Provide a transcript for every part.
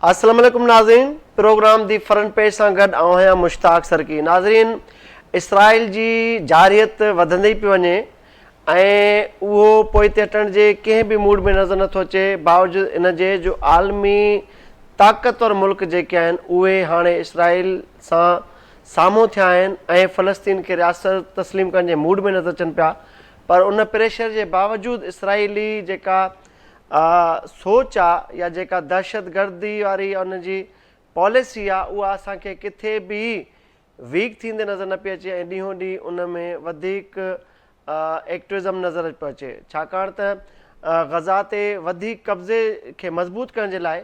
अस्सलाम वालेकुम नाज़रीन, प्रोग्राम दी फ्रंट पेज सां गॾु आऊं आहियां मुश्ताक सरकी। नाज़रीन, इसराइल जी जारियत वधंदी पई वञे ऐं उहो पोइ ते हटण जे कंहिं बि मूड में नज़र नथो अचे, बावजूदि इन जे जो आलमी ताक़तवर मुल्क जेके आहिनि उहे हाणे इसराइल सां साम्हूं थिया आहिनि ऐं फ़लस्तीन खे रियासत तस्लीम करण जे मूड में नज़र अचनि पिया। पर उन प्रेशर जे बावजूदि इसराइली जेका सोच आहे या जेका दहशतगर्दी वारी उन जी पॉलिसी आहे उहा असांखे किथे बि वीक थींदे नज़र न पई अचे ऐं ॾींहों ॾींहुं उन में वधीक एक्टिविज़म नज़र पियो अचे, छाकाणि त ग़ज़ा ते वधीक कब्ज़े खे मज़बूत करण जे लाइ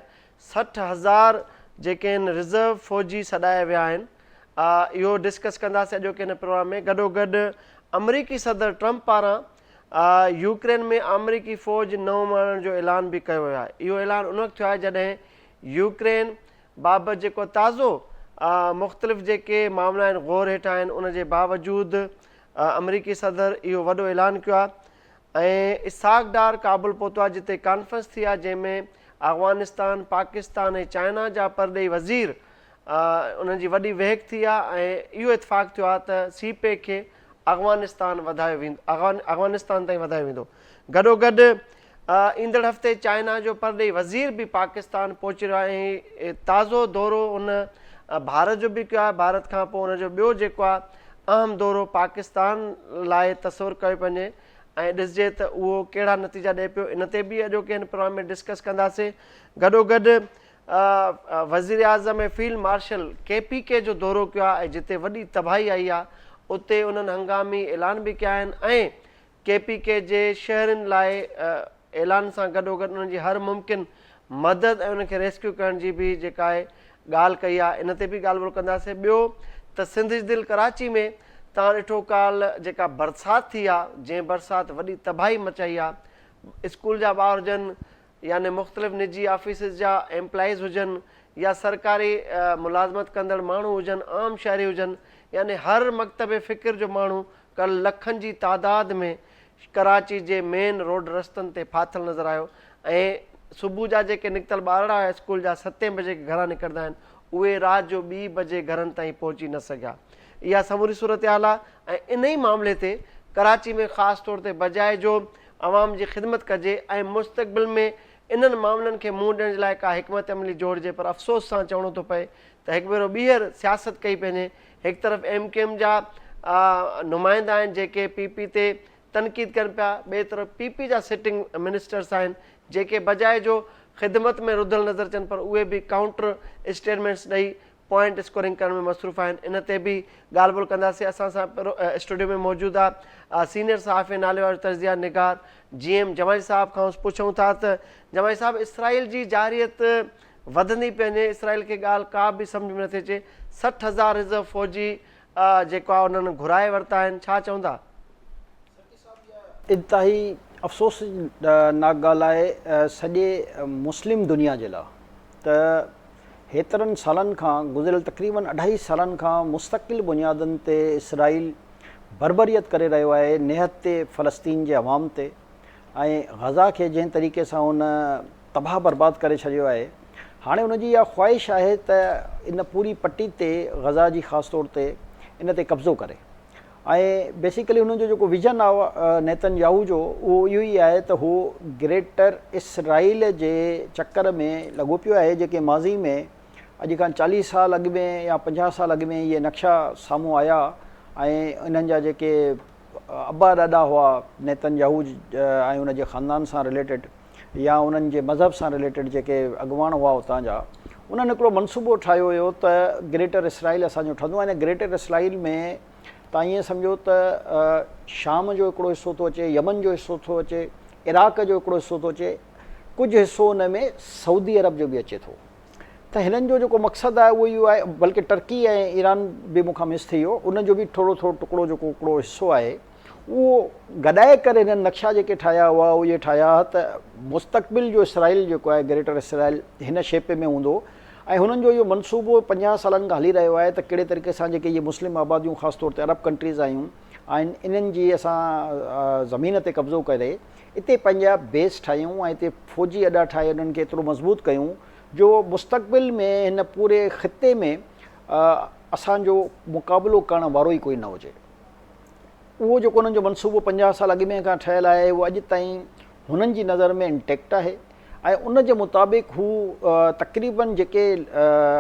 60,000 जेके आहिनि रिज़र्व फ़ौजी सॾाया विया आहिनि। इहो डिस्कस कंदासीं अॼोके हिन प्रोग्राम में। गॾोगॾु अमरीकी सदर ट्रंप पारां यूक्रेन में अमरीकी फ़ौज न मारण जो ऐलान बि कयो वियो आहे। इहो ऐलान उन वक़्तु थियो आहे जॾहिं यूक्रेन बाबति जेको ताज़ो मुख़्तलिफ़ जेके मामला आहिनि ग़ौर हेठां आहिनि, उन जे बावजूदि अमरीकी सदर इहो वॾो ऐलान कयो आहे। ऐं इसाक डार काबुल पहुतो आहे जिते कॉन्फ्रेंस थी आहे जंहिंमें अफ़गानिस्तान, पाकिस्तान ऐं चाइना जा परॾेही वज़ीर उन्हनि जी वॾी वेहक थी आहे ऐं इहो इतफ़ाक़ थियो आहे त सीपे खे अफ़गानिस्तान ताईं वधायो वेंदो। गॾोगॾु ईंदड़ हफ़्ते चाइना जो परॾेही वज़ीर बि पाकिस्तान पहुची रहियो आहे ऐं ताज़ो दौरो उन भारत जो बि कयो आहे। भारत खां पोइ हुनजो ॿियो जेको आहे अहम दौरो पाकिस्तान लाइ तसवुरु कयो वञे ऐं ॾिसिजे त उहो कहिड़ा नतीजा ॾिए पियो। इन ते बि अॼोके हिन प्रोग्राम में डिस्कस कंदासीं। गॾोगॾु वज़ीर आज़म ऐं फील्ड मार्शल KPK जो दौरो कयो आहे ऐं जिते वॾी तबाही आई आहे उते उन्हनि हंगामी ऐलान बि कया आहिनि ऐं KPK जे शहरनि लाइ ऐलान सां गॾोगॾु उन्हनि जी हर मुमकिन मदद ऐं उनखे रेस्क्यू करण जी बि जेका आहे ॻाल्हि कई आहे। इन ते बि ॻाल्हि ॿोल कंदासीं। ॿियो त सिंध जी दिलि कराची में तव्हां ॾिठो काल्ह जेका बरसाति थी आहे, जंहिं बरसाति वॾी तबाही मचाई आहे, स्कूल जा ॿार हुजनि याने मुख़्तलिफ़ निजी ऑफिसिस जा एम्प्लॉइज़ हुजनि या सरकारी मुलाज़मत कंदड़ माण्हू हुजनि, आम शहरी हुजनि, याने हर मकतब फ़िक्र जो माण्हू कल्ह लखनि जी तादाद में कराची जे मेन रोड रस्तनि ते फाथल नज़र आयो ऐं सुबुह जा जेके निकितल ॿारड़ा हुआ स्कूल जा 7 बजे घरां निकिरंदा आहिनि उहे राति जो 2 बजे घरनि ताईं पहुची न सघिया। इहा समूरी सूरत हाल आहे ऐं इन ई मामले ते कराची में ख़ासि तौर ते बजाए जो आवाम जी ख़िदमत कजे ऐं मुस्तक़बिल में इन्हनि मामलनि खे मुंहुं ॾियण जे लाइ का हिकमत अमली जोड़िजे। पर अफ़सोस सां चवणो थो पए त हिकु भेरो ॿीहर सियासत कई पंहिंजे हिकु तरफ़ MKM जा नुमाइंदा आहिनि जेके PP ते तनक़ीद कनि पिया, ॿिए तरफ़ PP जा सिटिंग मिनिस्टर्स आहिनि जेके बजाए जो ख़िदमत में रुधल नज़र अचनि पर उहे बि काउंटर स्टेटमेंट्स ॾेई पॉइंट स्कोरिंग करण में मसरूफ़ आहिनि। इन ते बि ॻाल्हि ॿोल कंदासीं। असां सां स्टूडियो में मौजूदु आहे सीनियर सहाफ़ी नाले वारो तज़िया निगार GM जमाई साहब खां पुछूं था त जमाई साहब, इसराइल जी जारियत वधंदी पई वञे, इसराइल खे ॻाल्हि का बि सम्झ में नथी अचे, 60,000 रिज़र्व फ़ौजी जेको आहे उन्हनि घुराए वरिता आहिनि, छा चवंदा? इंतिहाई अफ़सोसनाक ॻाल्हि आहे सॼे मुस्लिम दुनिया जे लाइ त हेतिरनि सालनि खां गुज़िरियल तक़रीबन 2.5 सालनि खां मुस्तक़िल बुनियादनि ते इसराइल बरबरीत करे रहियो आहे निहत ते फ़लस्तीन जे अवाम ते ऐं ग़ज़ा खे जंहिं तरीक़े सां उन तबाह बर्बाद करे छॾियो आहे। हाणे उनजी इहा ख़्वाहिश आहे त इन पूरी पटी ते ग़ज़ा जी ख़ासि तौर ते इन ते कब्ज़ो करे ऐं बेसिकली हुनजो जेको विज़न आहे नेतन्याहू जो उहो इहो ई आहे त हू ग्रेटर इसराइल जे चकर में लॻो पियो आहे। जेके माज़ी में अॼु खां 40 साल अॻु में या 50 साल अॻु में इहे नक्शा साम्हूं आया ऐं इन्हनि जा जेके अबा ॾाॾा हुआ नेतन्याहू ऐं उनजे ख़ानदान सां रिलेटेड या उन्हनि जे मज़हब सां रिलेटेड जेके अॻुवान हुआ उतां जा, उन्हनि हिकिड़ो मनसूबो ठाहियो हुयो त ग्रेटर इसराइल असांजो ठहंदो ऐं ग्रेटर इसराइल में तव्हां ईअं सम्झो त शाम जो हिकिड़ो हिसो थो अचे, यमन जो हिसो थो अचे, इराक जो हिकिड़ो हिसो थो अचे, कुझु हिसो उन में सऊदी अरब जो बि अचे थो। त हिननि जो जेको मक़सदु आहे उहो इहो आहे, बल्कि टर्की ऐं ईरान बि मूंखां मिस थी वियो, उनजो बि थोरो थोरो टुकड़ो जेको हिकिड़ो हिसो आहे उहो गॾाए करे हिननि नक्शा जेके ठाहिया हुआ उहे इहे ठाहिया त मुस्तक़बिल जो इसराइल जेको आहे ग्रेटर इसराइल हिन शेप में हूंदो ऐं हुननि जो इहो मनसूबो 50 सालनि खां हली रहियो आहे त कहिड़े तरीक़े सां जेके इहे मुस्लिम आबादियूं ख़ासि तौर ते अरब कंट्रीज़ आहियूं ऐं इन्हनि जी असां ज़मीन ते कब्ज़ो करे हिते पंहिंजा बेस ठाहियूं ऐं हिते फ़ौजी अॾा ठाहे उन्हनि खे एतिरो मज़बूत कयूं जो मुस्तक़बिल में हिन पूरे ख़िते में असांजो मुक़ाबिलो करण वारो ई कोई न हुजे। उहो जेको उन्हनि जो मनसूबो 50 साल अॻु में खां ठहियलु आहे उहो अॼु ताईं हुननि जी नज़र में इंटेक्ट आहे ऐं उन जे मुताबिक़ हू तक़रीबन जेके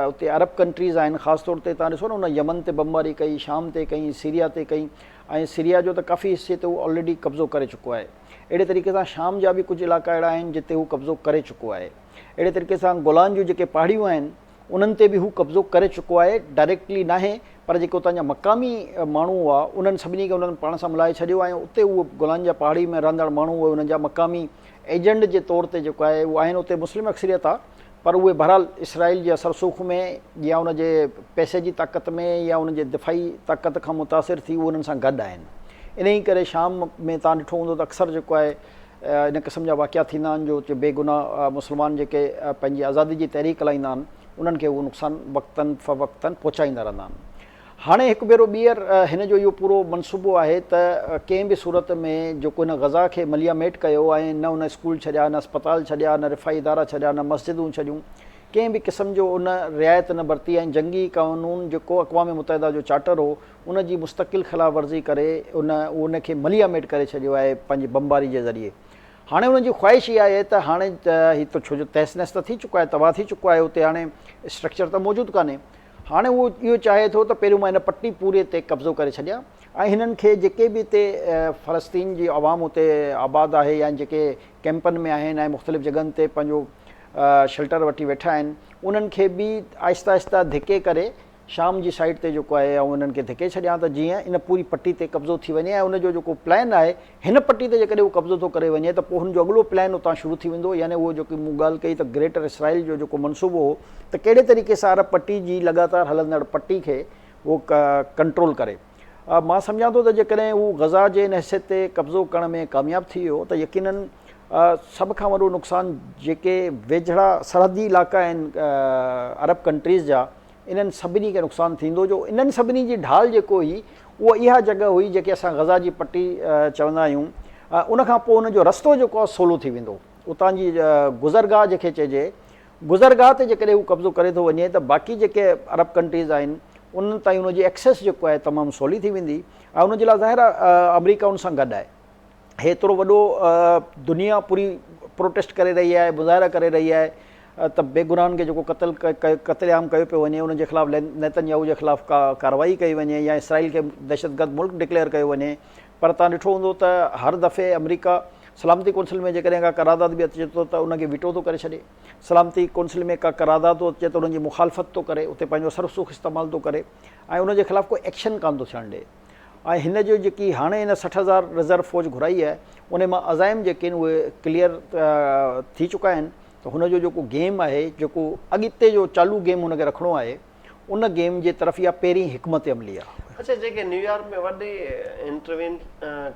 उते अरब कंट्रीज़ आहिनि, ख़ासि तौर ते तव्हां ॾिसो न उन यमन ते बमबारी कई, शाम ते कई, सीरिया ते कई, ऐं सीरिया जो त काफ़ी हिसे ते उहो ऑलरेडी कब्ज़ो करे चुको आहे। अहिड़े तरीक़े सां शाम जा बि कुझु इलाइक़ा अहिड़ा आहिनि जिते हू कब्ज़ो करे चुको आहे। अहिड़े तरीक़े सां गोलान जूं जेके पहाड़ियूं आहिनि उन्हनि ते बि हू कब्ज़ो करे चुको आहे। डायरेक्टली नाहे पर जेके उतां जा मक़ामी माण्हू हुआ उन्हनि सभिनी खे उन्हनि पाण सां मिलाए छॾियो ऐं उते उहो गोलान जा पहाड़ी में रहंदड़ माण्हू उहे उन्हनि जा मक़ामी एजेंट जे तौर ते जेको आहे उहे आहिनि। उते मुस्लिम अक्सरियत आहे पर उहे बहरहाल इसराइल जे असरसूख़ में या उन जे पैसे जी ताक़त में या उन जे दिफ़ाई ताक़त खां मुतासिर थी उहे उन्हनि सां गॾु आहिनि। इन ई करे शाम में तव्हां ॾिठो हूंदो त अक्सर जेको आहे इन क़िस्म जा वाक़िया थींदा आहिनि जो बेगुनाह मुस्लमान जेके पंहिंजी आज़ादी जी तहरीक हलाईंदा आहिनि उन्हनि खे उहो नुक़सानु वक़्तनि फ़वक़्तनि पहुचाईंदा रहंदा आहिनि। हाणे हिकु भेरो ॿीहर हिन जो इहो पूरो मनसूबो आहे त कंहिं बि सूरत में जेको हिन ग़ज़ा खे मलियामेट कयो ऐं न उन स्कूल छॾिया, न अस्पताल छॾिया, न रिफ़ाई इदारा छॾिया, न मस्जिदूं छॾियूं, कंहिं बि क़िस्म जो उन रिआयत न बरती ऐं जंगी क़ानून जेको अक़वाम मुतहिदा जो चार्टर हो उन जी मुस्तक़िल ख़िलाफ़ वर्ज़ी करे उनखे मलियामेट करे छॾियो आहे पंहिंजी बमबारी जे ज़रिए। हाणे उन्हनि जी ख़्वाहिश इहा आहे त हाणे हीअ त छो जो तहस नहस त थी चुको आहे, तबाह थी चुको आहे, उते हाणे स्ट्रक्चर त मौजूदु कान्हे। हाणे उहो इहो चाहे थो त पहिरियों मां हिन पट्टी पूरे ते कब्ज़ो करे छॾियां ऐं हिननि खे जेके बि हिते फ़लस्तीन जी आवाम उते आबाद आहे या जेके कैंपनि में आहिनि ऐं मुख़्तलिफ़ जॻहनि ते पंहिंजो शेल्टर वठी वेठा आहिनि उन्हनि खे बि आहिस्ता आहिस्ता धिके करे शाम जी साइड ते जेको आहे ऐं उन्हनि खे धिके छॾियां त जीअं इन पूरी पट्टी ते कब्ज़ो थी वञे ऐं उनजो जेको प्लान आहे हिन पट्टी ते जेकॾहिं उहो कब्ज़ो थो करे वञे त पोइ हुनजो अॻिलो प्लान उतां शुरू थी वेंदो। यानी उहो जेकी मूं ॻाल्हि कई त ग्रेटर इसराइल जो जेको मनसूबो हो त कहिड़े तरीक़े सां अरब पट्टी जी लगातार हलंदड़ पट्टी खे उहो कंट्रोल करे। मां सम्झां थो त जेकॾहिं उहो ग़ज़ा जे हिन हिसे ते कब्ज़ो करण में कामयाबु थी वियो त यकीनन सभ खां वॾो नुक़सानु जेके वेझड़ा सरहदी इलाइक़ा आहिनि अरब कंट्रीज़ जा इन्हनि सभिनी खे नुक़सानु थींदो। जो इन्हनि सभिनी जी ढाल जेको हुई उहा इहा जॻह हुई जेके असां ग़ज़ा जी पट्टी चवंदा आहियूं। उनखां पोइ उनजो रस्तो जेको आहे सवलो थी वेंदो। उतां जी गुज़रगाह जंहिंखे चइजे गुज़रगाह ते जेकॾहिं हू कब्ज़ो करे थो वञे त बाक़ी जेके अरब कंट्रीज़ आहिनि उन्हनि ताईं उनजी एक्सेस जेको आहे तमामु सवली थी वेंदी ऐं उनजे लाइ ज़ाहिर आहे अमरीका उन सां गॾु आहे। हेतिरो वॾो दुनिया पूरी प्रोटेस्ट करे रही आहे, मुज़ाहिरा करे रही आहे त बेगुनाहनि खे जेको क़त्लेआम कयो पियो वञे उनजे ख़िलाफ़ु नेतन्याहू जे ख़िलाफ़ु कार्रवाई कई वञे या इसराइल खे दहशतगर्द मुल्क डिक्लेयर कयो वञे। पर तव्हां ॾिठो हूंदो त हर दफ़े अमरीका सलामती कौंसिल में जेकॾहिं का करारदाद बि अचे थो त उनखे वीटो थो करे छॾे। सलामती कौंसिल में का करारदाद थो अचे त उनजी मुखालफ़त थो करे, उते पंहिंजो सरसूख़ इस्तेमालु थो करे ऐं उनजे ख़िलाफ़ु कोई एक्शन कान थो थियणु ॾिए। ऐं हिन जो जेकी हाणे हिन 60,000 रिज़र्व फ़ौज घुराई आहे उन मां अज़ाइम जेके आहिनि उहे क्लियर थी चुका आहिनि। त हुनजो जेको गेम आहे जेको अॻिते जो चालू गेम हुनखे रखिणो आहे उन गेम जे तरफ़ इहा पहिरीं हिकमत अमली आहे। अच्छा, जेके न्यूयॉर्क में वॾी इंटरवीन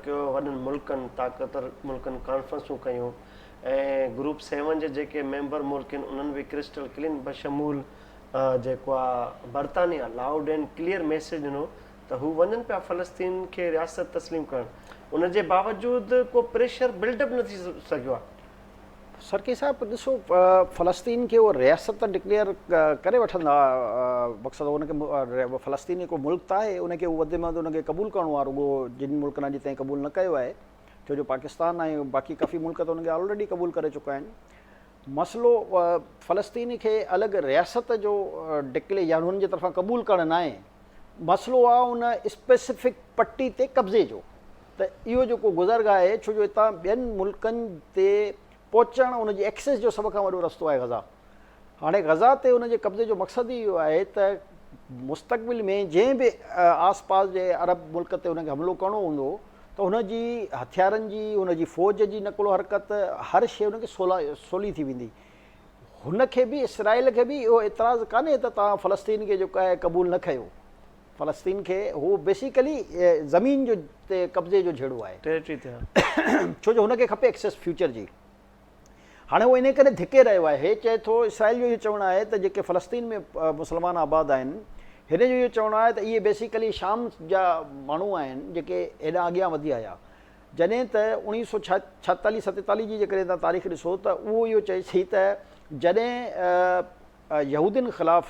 कयो वॾनि मुल्कनि ताक़तवर मुल्कनि कॉन्फ्रेंसूं कयूं ऐं ग्रुप 7 जे जेके मेंबर मुल्क आहिनि उन्हनि बि क्रिस्टल क्लीन बशमूल जेको आहे बरतानिया लाउड एंड क्लियर मैसेज ॾिनो त हू वञनि पिया फ़लस्तीन खे रियासत तस्लीम करणु। उनजे बावजूदि को प्रेशर बिल्डअप न थी सघियो आहे। सरकी साहिबु ॾिसो फ़लस्तीन खे उहो रियासत डिक्लेयर करे वठंदा मक़सदु हुनखे फ़लस्तीन हिकु मुल्क त आहे उनखे उहो वधि में वधि उनखे क़बूल करिणो आहे। रुॻो जिन मुल्कनि अॼु ताईं क़बूल न कयो आहे छो जो पाकिस्तान ऐं बाक़ी काफ़ी मुल्क त उनखे ऑलरेडी क़बूल करे चुका आहिनि। मसइलो फ़लस्तीन खे अलॻि रियासत जो डिक्लेयर या हुननि जे तरफ़ां क़बूल करणु न आहे। मसइलो आहे उन स्पेसिफिक पट्टी ते कब्ज़े जो। त इहो जेको गुज़रगाह आहे छो जो हितां ॿियनि मुल्कनि ते पहुचणु उनजी एक्सेस जो सभ खां वॾो रस्तो आहे ग़ज़ा। हाणे ग़ज़ा ते उनजे कब्ज़े जो मक़सदु ई इहो आहे त मुस्तक़बिल में जंहिं बि आस पास जे अरब मुल्क ते उनखे हमिलो करिणो हूंदो त हुनजी हथियारनि जी हुनजी फ़ौज जी नक़ुलो हरकत हर शइ हुनखे सवली थी वेंदी। हुनखे बि इसराइल खे बि इहो एतिराज़ु कान्हे त तव्हां फ़लस्तीन खे जेको आहे क़बूल न कयो। फ़लस्तीन खे हू बेसिकली ज़मीन जो ते कब्ज़े जो जहिड़ो आहे छो जो हुनखे खपे एक्सेस फ्यूचर जी। हाणे उहो इन करे धिके रहियो आहे। हे चए थो इसराइल जो इहो चवणु आहे त जेके फ़लस्तीन में मुस्लमान आबाद आहिनि हिन जो इहो चवणु आहे त इहे बेसिकली शाम जा माण्हू आहिनि जेके हेॾा अॻियां वधी आया। जॾहिं त 1946-47 जी जेकॾहिं तव्हां तारीख़ ॾिसो त उहो इहो चए थी त जॾहिं यहूदियुनि ख़िलाफ़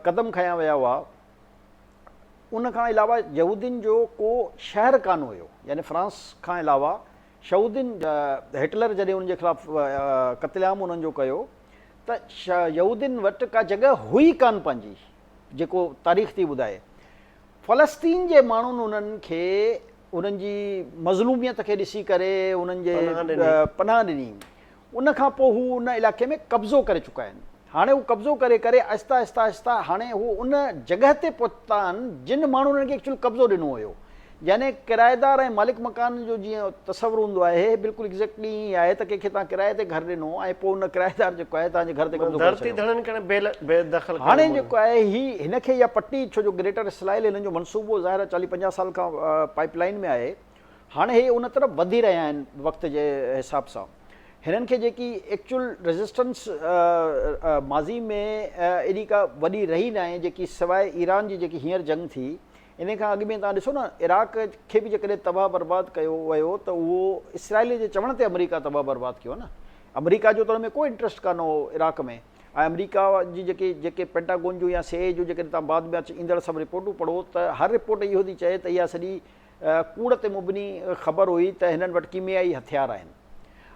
क़दम खयां विया हुआ, उन खां अलावा यहूदियुनि जो को शहर कान हुयो, यानी फ्रांस खां अलावा यहूदियुनि हिटलर जॾहिं उनजे ख़िलाफ़ क़त्लेआम उन्हनि जो कयो त यहूदियुनि वटि का जॻह हुई कान पंहिंजी, जेको तारीख़ थी ॿुधाए। फ़लस्तीन जे माण्हुनि उन्हनि खे उन्हनि जी मज़लूमियत खे ॾिसी करे उन्हनि जे पनाह ॾिनी। उन खां पोइ हू उन इलाइक़े में कब्ज़ो करे चुका आहिनि। हाणे हू कब्ज़ो करे करे आहिस्ता आहिस्ता आहिस्ता हाणे हू उन जॻह ते पहुता आहिनि जिन माण्हुनि खे एक्चुअली कब्ज़ो ॾिनो हुयो। यानी किराएदार ऐं मालिक मकान जो जीअं तसवुरु हूंदो आहे, बिल्कुलु एक्ज़ैक्टली ईअं आहे त कंहिंखे तव्हां किराए ते घर ॾिनो ऐं पोइ उन किराएदार जेको आहे तव्हांजे घर ते कब्ज़ो करे छॾियो। हाणे जेको आहे हिनखे इहा पट्टी, छो जो ग्रेटर इसराइल हिननि जो मनसूबो ज़ाहिर 40-50 साल खां पाइपलाइन में आहे, हाणे हे उन तरफ़ वधी रहिया आहिनि वक़्त जे हिसाब सां। हिननि खे जेकी एक्चुअल रेज़िस्टेंस माज़ी में एॾी का वॾी रही न आहे, जेकी सवाइ ईरान जी जेकी हींअर जंग थी, इन खां अॻु में तव्हां ॾिसो न, इराक खे बि जेकॾहिं तबाह बर्बादु कयो वियो त उहो इसराइल जे चवण ते अमेरिका तबाह बर्बादु कयो न। अमेरिका जो त हुन में कोई इंट्रस्ट कान हो इराक में। ऐं अमेरिका जी जेके पेंटागोन जूं या सीए जूं जेकॾहिं तव्हां बाद में ईंदड़ सभु रिपोर्टूं पढ़ो त हर रिपोर्ट इहो थी चए त इहा सॼी कूड़ ते मुबनी ख़बर हुई त हिननि वटि कीमियाई हथियार आहिनि।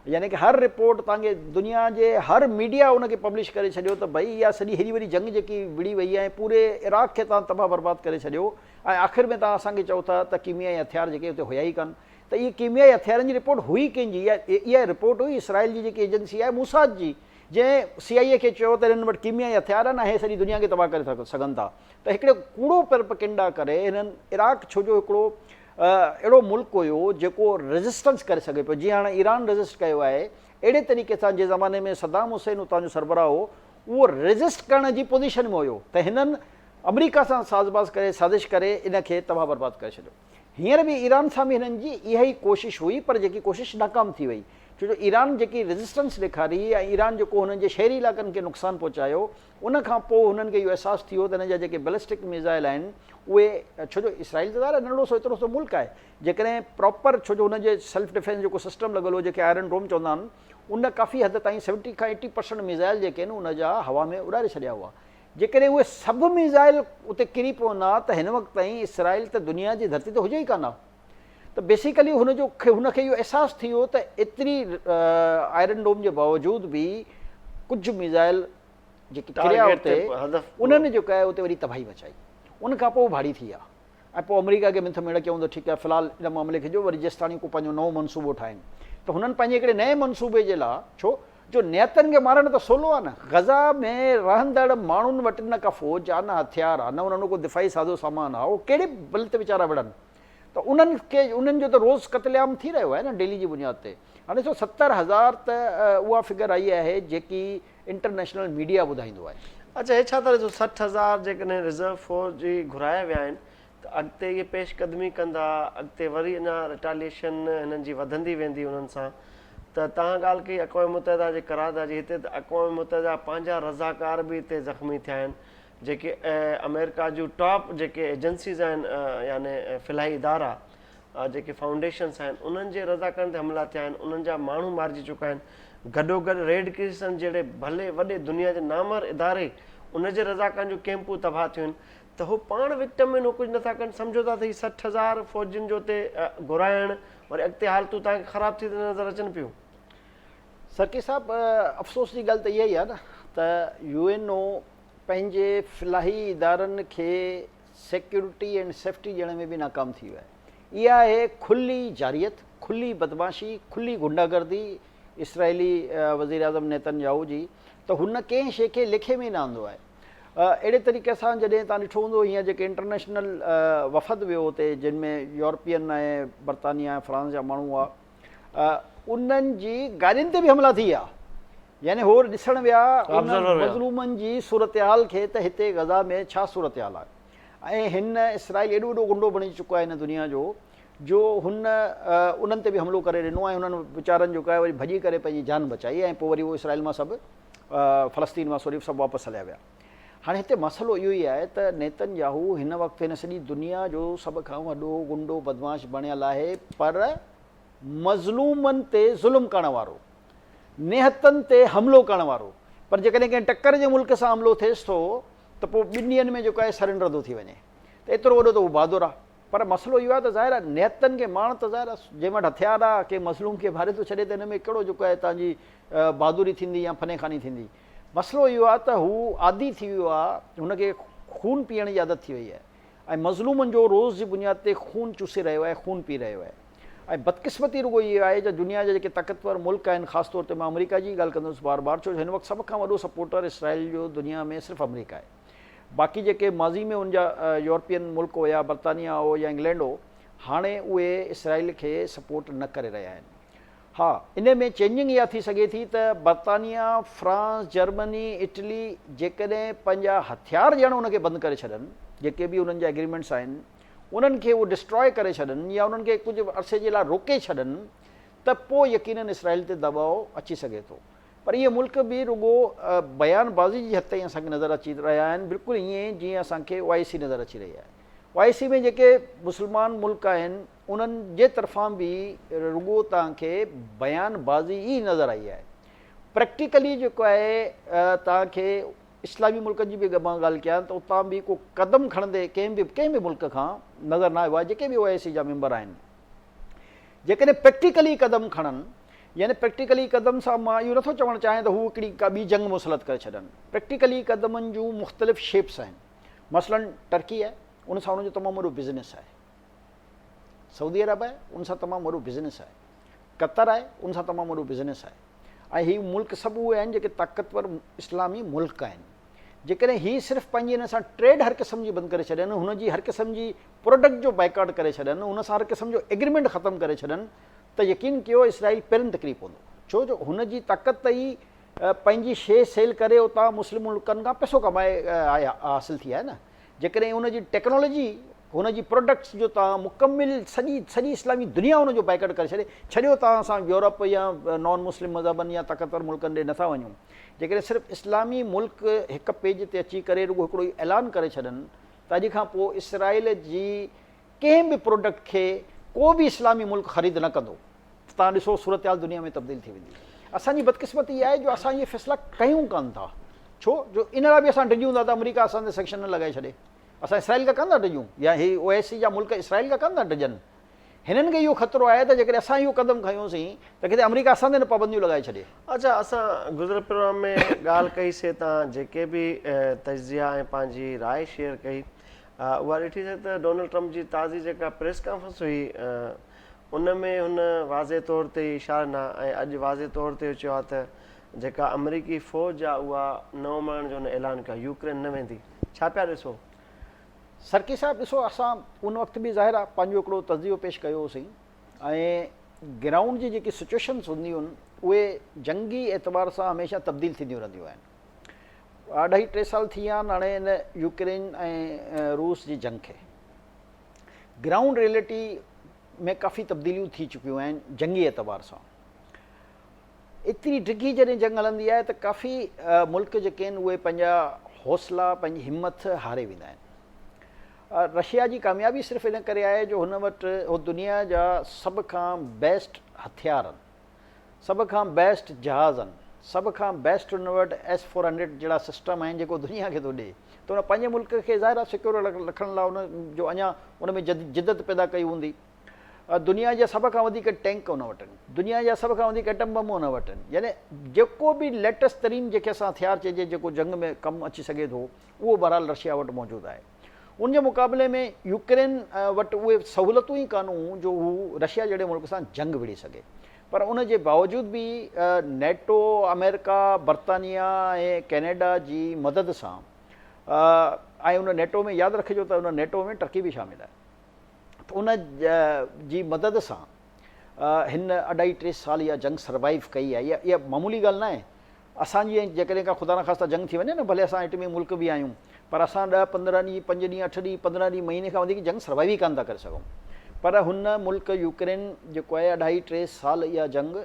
यानी कि हर रिपोर्ट तव्हांखे दुनिया जे हर मीडिया उनखे पब्लिश करे छॾियो त भई इहा सॼी हेॾी वॾी जंग जेकी विड़ी वई आहे, पूरे इराक खे तव्हां तबाह बर्बादु करे छॾियो ऐं आख़िर में तव्हां असांखे चओ था त कीमियाई हथियार जेके हुते हुया ई कान। त इहे कीमियाई हथियारनि जी रिपोर्ट हुई कंहिंजी? इहा रिपोर्ट हुई इसराइल जी जेकी एजेंसी आहे मूसाद जी, जंहिं CIA खे चयो त हिननि वटि कीमियाई हथियार आहिनि ऐं सॼी दुनिया खे तबाह करे सघनि था। त हिकिड़े कूड़ो परपकिंडा करे हिननि इराक, छो जो हिकिड़ो अहिड़ो मुल्क हुयो जेको रेज़िस्टेंस करे सघे पियो, जीअं हाणे ईरान रेज़िस्ट कयो आहे, अहिड़े तरीक़े सां जे ज़माने में सद्दाम हुसैन उतां जो सरबराह हो, उहो रेज़िस्ट करण जी पोज़ीशन में हुयो, त हिननि अमेरिका सां साज़बाज़ करे साज़िश करे इनखे तबाह बर्बादु करे छॾियो। हींअर बि ईरान सां बि हिननि जी इहा ई कोशिशि हुई, पर जेकी कोशिशि नाकाम थी वई, छो जो ईरान जेकी रेज़िस्टेंस ॾेखारी ऐं ईरान जेको हुननि जे शहरी इलाइक़नि खे नुक़सानु पहुचायो, उन खां पोइ हुननि खे इहो अहसासु थियो त हिन जा जेके बैलिस्टिक मिज़ाइल आहिनि उहे, छो जो इसराइल त नंढड़ो सो एतिरो सो मुल्क आहे, जेकॾहिं प्रॉपर, छो जो हुनजे सेल्फ डिफेंस जेको सिस्टम लॻल हो, जेके आयरन डोम चवंदा आहिनि, उन काफ़ी हद ताईं 70 खां 80% मिज़ाइल जेके आहिनि उन जा हवा में उॾारे छॾिया हुआ। जेकॾहिं उहे सभु मिज़ाइल उते किरी पवंदा त हिन वक़्त ताईं इसराइल त दुनिया जी धरती ते हुजे ई कान। त बेसिकली हुनखे इहो अहसासु थी वियो त एतिरी आयरन डोम जे बावजूद बि कुझु मिज़ाइल जेके किरिया उते, उन्हनि जेको आहे उते वरी तबाही मचाई। उन खां पोइ भाड़ी थी आहे ऐं पोइ अमेरिका खे मिथ मेड़ कयूं त ठीकु आहे, फ़िलहालु इन मामले खे जो वरी जेसिताणी को पंहिंजो नओं मनसूबो ठाहिनि। त हुननि पंहिंजे हिकिड़े नए मनसूबे जे लाइ, छो जो नियतनि खे मारण त सवलो आहे न, गज़ा में रहंदड़ माण्हुनि वटि न का फ़ौज आहे, न हथियार आहे, न उन्हनि को दिफ़ाई साज़ो सामान आहे, उहो कहिड़े बल ते वीचारा विढ़नि। त उन्हनि जो त रोज़ क़त्लेआम थी रहियो आहे न डेली जी बुनियाद ते। हाणे 70,000 त उहा फिगर आई आहे जेकी इंटरनेशनल मीडिया ॿुधाईंदो आहे। अच्छा, हे छा था 60,000 जेकॾहिं रिज़र्व फ़ौज जी घुराया विया आहिनि त अॻिते इहे पेशकदमी कंदा, अॻिते वरी अञा रिटालिएशन हिननि जी वधंदी वेंदी उन्हनि सां। त तव्हां ॻाल्हि कई अक़वाम मुतहिदा जे करारदाद जी, हिते त अक़वाम मुतहिदा पंहिंजा रज़ाकार बि हिते ज़ख़्मी थिया आहिनि, जेके अमेरिका जूं टॉप जेके एजेंसीज़ आहिनि, यानी फ़िलहाई इदारा जेके फाउंडेशन्स आहिनि, उन्हनि जे रज़ाकारनि ते हमला थिया आहिनि, उन्हनि जा माण्हू मारिजी चुका आहिनि। गॾोगॾु रेड क्रिसेंट जहिड़े भले वॾे दुनिया जे नामर इदारे, उनजे रज़ाकारनि जूं कैंपूं तबाह थियूं आहिनि, त हू पाण विक्टम में कुझु नथा कनि। सम्झो था त हीअ 60,000 फ़ौजियुनि जो हुते घुराइण, वरी अॻिते हालतूं तव्हांखे ख़राबु थी नज़र अचनि पियूं। सरकी साहिबु, अफ़सोस जी ॻाल्हि त इहा ई आहे न त UNO पंहिंजे फ़िलहाई इदारनि खे सिक्योरिटी एंड सेफ्टी ॾियण में बि नाकाम थी वियो आहे। इहा आहे खुली जारियत, खुली बदमाशी, खुली गुंडागर्दी इसराइली वज़ीर आज़म नेतन्याहू जी। त हुन कंहिं शइ खे लिखे में न आंदो आहे। अहिड़े तरीक़े सां जॾहिं तव्हां ॾिठो हूंदो, हीअं जेके इंटरनेशनल वफ़द वियो हुते, जिन में यूरोपियन ऐं बर्तानिया ऐं फ्रांस जा माण्हू हुआ, उन्हनि जी गाॾियुनि ते बि हमला थी विया। यानी हो ॾिसण विया मज़लूमनि जी सूरत हाल खे त हिते गज़ा में छा सूरत हाल आहे। ऐं हिन इसराइल एॾो वॾो गुंडो बणी चुको आहे हिन दुनिया जो उन्हनि ते बि हमिलो करे ॾिनो ऐं उन्हनि वीचारनि जेको आहे वरी भॼी करे पंहिंजी जान बचाई ऐं पोइ वरी उहो इसराइल मां सभु फ़लस्तीन मां सभु वापसि हलिया विया। हाणे हिते मसइलो इहो ई आहे त नेतन्याहू हिन वक़्तु हिन सॼी दुनिया जो सभ खां वॾो गुंडो बदमाश बणियल आहे, पर मज़लूमनि ते ज़ुल्म करण वारो। नेहतनि ते हमिलो करण वारो, पर जेकॾहिं कंहिं टकर जे मुल्क सां हमिलो थिएसि थो त पोइ 2 ॾींहंनि में जेको आहे सरेंडर थो थी वञे, त एतिरो वॾो त उहो बहादुर आहे। पर मसइलो इहो आहे त ज़ाहिर आहे नेहतनि खे माण्हू त ज़ाहिर आहे जंहिं वटि हथियार आहे कंहिं मज़लूम खे मारे थो छॾे, त हिन में कहिड़ो जेको आहे तव्हांजी बहादुरी थींदी या फनेखानी थींदी। मसइलो इहो आहे त हू आदी थी वियो आहे, हुनखे खून पीअण जी आदत थी वई आहे ऐं मज़लूमनि जो रोज़ जी बुनियाद ते खून चूसे रहियो आहे, खून पी रहियो आहे। ऐं बदकिस्मती रुगो इहो आहे जो दुनिया जा जेके ताक़तवर मुल्क आहिनि, ख़ासि तौर ते मां अमेरिका जी ॻाल्हि कंदुसि बार बार, छो जो हिन वक़्तु सभ खां वॾो सपोर्टर इसराइल जो दुनिया में सिर्फ़ु अमेरिका आहे। बाक़ी जेके माज़ी में उनजा यूरोपियन मुल्क हुया, बर्तानिया हो या इंग्लैंड हो, हाणे उहे इसराइल खे सपोर्ट न करे रहिया आहिनि। हा, इन में चेंजिंग इहा थी सघे थी त बर्तानिया, फ्रांस, जर्मनी, इटली जेकॾहिं पंहिंजा हथियार ॼण उनखे बंदि करे छॾनि, जेके बि उन्हनि जा एग्रीमेंट्स आहिनि उन्हनि खे उहो डिस्ट्रॉय करे छॾनि या उन्हनि खे कुझु अरसे जे लाइ रोके छॾनि, त पोइ यकीनन इसराइल ते दबाव अची सघे थो। पर इहे मुल्क बि रुगो बयानबाज़ी जी हद ताईं असांखे नज़र अची रहिया आहिनि, बिल्कुलु ईअं जीअं असांखे OIC नज़र अची रही आहे। OIC में जेके मुस्लमान मुल्क आहिनि उन्हनि जे तरफ़ां बि रुगो तव्हांखे बयानबाज़ी ई नज़र आई आहे। प्रैक्टिकली जेको आहे तव्हांखे इस्लामी मुल्कनि जी बि मां ॻाल्हि कयां त उतां बि को क़दम खणंदे कंहिं बि मुल्क खां नज़र न आयो आहे, जेके बि OIC जा मेंबर आहिनि। जेकॾहिं प्रैक्टिकली क़दम खणनि, यानी प्रैक्टिकली क़दम सां मां इहो नथो चवणु चाहियां त हू हिकिड़ी का ॿी जंग मुसलत करे छॾनि। प्रैक्टिकली क़दमनि जूं मुख़्तलिफ़ शेप्स आहिनि। मसलन टर्की आहे, उन सां उनजो तमामु वॾो बिज़नेस आहे। सऊदी अरब आहे, उन सां तमामु वॾो बिज़नेस आहे। क़तर आहे, उन सां तमामु वॾो बिज़नेस आहे। ऐं हीउ मुल्क सभु उहे आहिनि जेके ताक़तवर इस्लामी मुल्क आहिनि। जेकॾहिं हीअ सिर्फ़ु पंहिंजी हिन सां ट्रेड हर क़िस्म जी बंदि करे छॾनि, हुनजी हर क़िस्म जी प्रोडक्ट जो बाइकाट करे छॾनि, हुन सां हर क़िस्म जो एग्रीमेंट ख़तमु करे छॾनि, त यकीन कयो इसराइल पहिरियों तकलीफ़ पवंदो। छो जो हुनजी ताक़त ई पंहिंजी शइ सेल करे उतां मुस्लिम मुल्कनि खां पैसो कमाए हासिलु थी आहे न। जेकॾहिं हुनजी टेक्नोलॉजी, हुनजी प्रोडक्ट्स जो तव्हां मुकमिल सॼी इस्लामी दुनिया हुनजो बाइकाट करे छॾियो तव्हां असां यूरोप या नॉन मुस्लिम मज़हबनि या ताक़तवर मुल्कनि ॾे नथा वञूं। जेकॾहिं सिर्फ़ु इस्लामी मुल्क हिकु पेज ते अची करे रुगो हिकिड़ो ई ऐलान करे छॾनि त अॼु खां पोइ इसराइल जी कंहिं बि प्रोडक्ट खे को बि इस्लामी मुल्क ख़रीद न कंदो, तव्हां ॾिसो सूरत हाल दुनिया में तब्दील थी वेंदी। असांजी बदकिस्मती इहा आहे जो असां इहे फ़ैसिला कयूं कान था। छो जो इन लाइ बि असां डिॼूं था त अमेरिका असांजे सेक्शन न लॻाए छॾे। असां इसराइल खां कान था डिॼूं, या ही OIC जा मुल्क इसराइल खां कान था डिॼनि। हिननि खे इहो ख़तरो आहे त जेकॾहिं असां इहो क़दम खयोंसीं त किथे अमेरिका असां ते न पाबंदियूं लॻाए छॾे। अच्छा, असां गुज़िरियल प्रोग्राम में ॻाल्हि कईसीं, तव्हां जेके बि तजिया ऐं पंहिंजी राय शेयर कई, उहा ॾिठी सघे त डोनाल्ड ट्रम्प जी ताज़ी जेका प्रेस कॉन्फ्रेंस हुई उन में हुन वाज़े तौर ते इशारा न ऐं अॼु वाज़े तौर ते चयो आहे त जेका अमरीकी फ़ौज आहे उहा 9 माण्हुनि जो हुन ऐलान कयो, यूक्रेन न वेंदी। छा पिया ॾिसो? सरकी साहिबु ॾिसो, असां उन वक़्तु बि ज़ाहिर आहे पंहिंजो हिकिड़ो तज़ियो पेश कयो होसीं ऐं ग्राउंड जी जेकी सिचुएशन्स हूंदियूं आहिनि उहे जंगी एतबार सां हमेशह तब्दील थींदियूं रहंदियूं आहिनि। 2.5-3 साल थी विया आहिनि हाणे हिन यूक्रेन ऐं रूस जी जंग खे। ग्राउंड रियलिटी में काफ़ी तब्दीलियूं थी चुकियूं आहिनि जंगी एतबार सां। एतिरी डिघी जॾहिं जंग हलंदी आहे त काफ़ी मुल्क जेके आहिनि उहे पंहिंजा हौसला, पंहिंजी हिमत हारे वेंदा आहिनि। रशिया जी कामयाबी सिर्फ़ु इन करे आहे जो हुन वटि उहो दुनिया जा सभ खां बेस्ट हथियार आहिनि, सभ खां बेस्ट जहाज़ आहिनि, सभ खां बेस्ट हुन वटि S-400 जहिड़ा सिस्टम आहिनि जेको दुनिया खे थो ॾिए। त हुन पंहिंजे मुल्क खे ज़ाहिर आहे सिक्योर रखण लाइ उन जो अञा उन में जिदत पैदा कई हूंदी। दुनिया जा सभ खां वधीक टैंक हुन वटि आहिनि, दुनिया जा सभ खां वधीक एटम बम हुन वटि आहिनि। यानी जेको बि लेटेस्ट तरीन जेके असां हथियार चइजे जेको जंग में कमु अची सघे थो उहो बहरहाल रशिया वटि मौजूदु आहे। उनजे मुक़ाबले में यूक्रेन वटि उहे सहूलियतूं ई कान्हूं जो हू रशिया जहिड़े मुल्क सां जंग विड़ी सघे। पर उन जे बावजूदि बि नेटो, अमेरिका, बर्तानिया ऐं कैनेडा जी मदद सां ऐं उन नेटो में यादि रखिजो त उन नेटो में टर्की बि शामिलु आहे, त उन जी मदद सां हिन 2.5-3 साल इहा जंग सर्वाइव कई आहे। इहा मामूली ॻाल्हि न आहे। असांजी जेकॾहिं का ख़ुदा न ख़ास्ता जंग थी वञे न, भले असां एटमी मुल्क बि आहियूं, पर असां 10-15 ॾींहं, 5 ॾींहं, 8 ॾींहं, 15 ॾींहं, महीने खां वधीक जंग सर्वाइव ई कान था करे सघूं। पर हुन मुल्क यूक्रेन जेको आहे 2.5-3 साल इहा जंग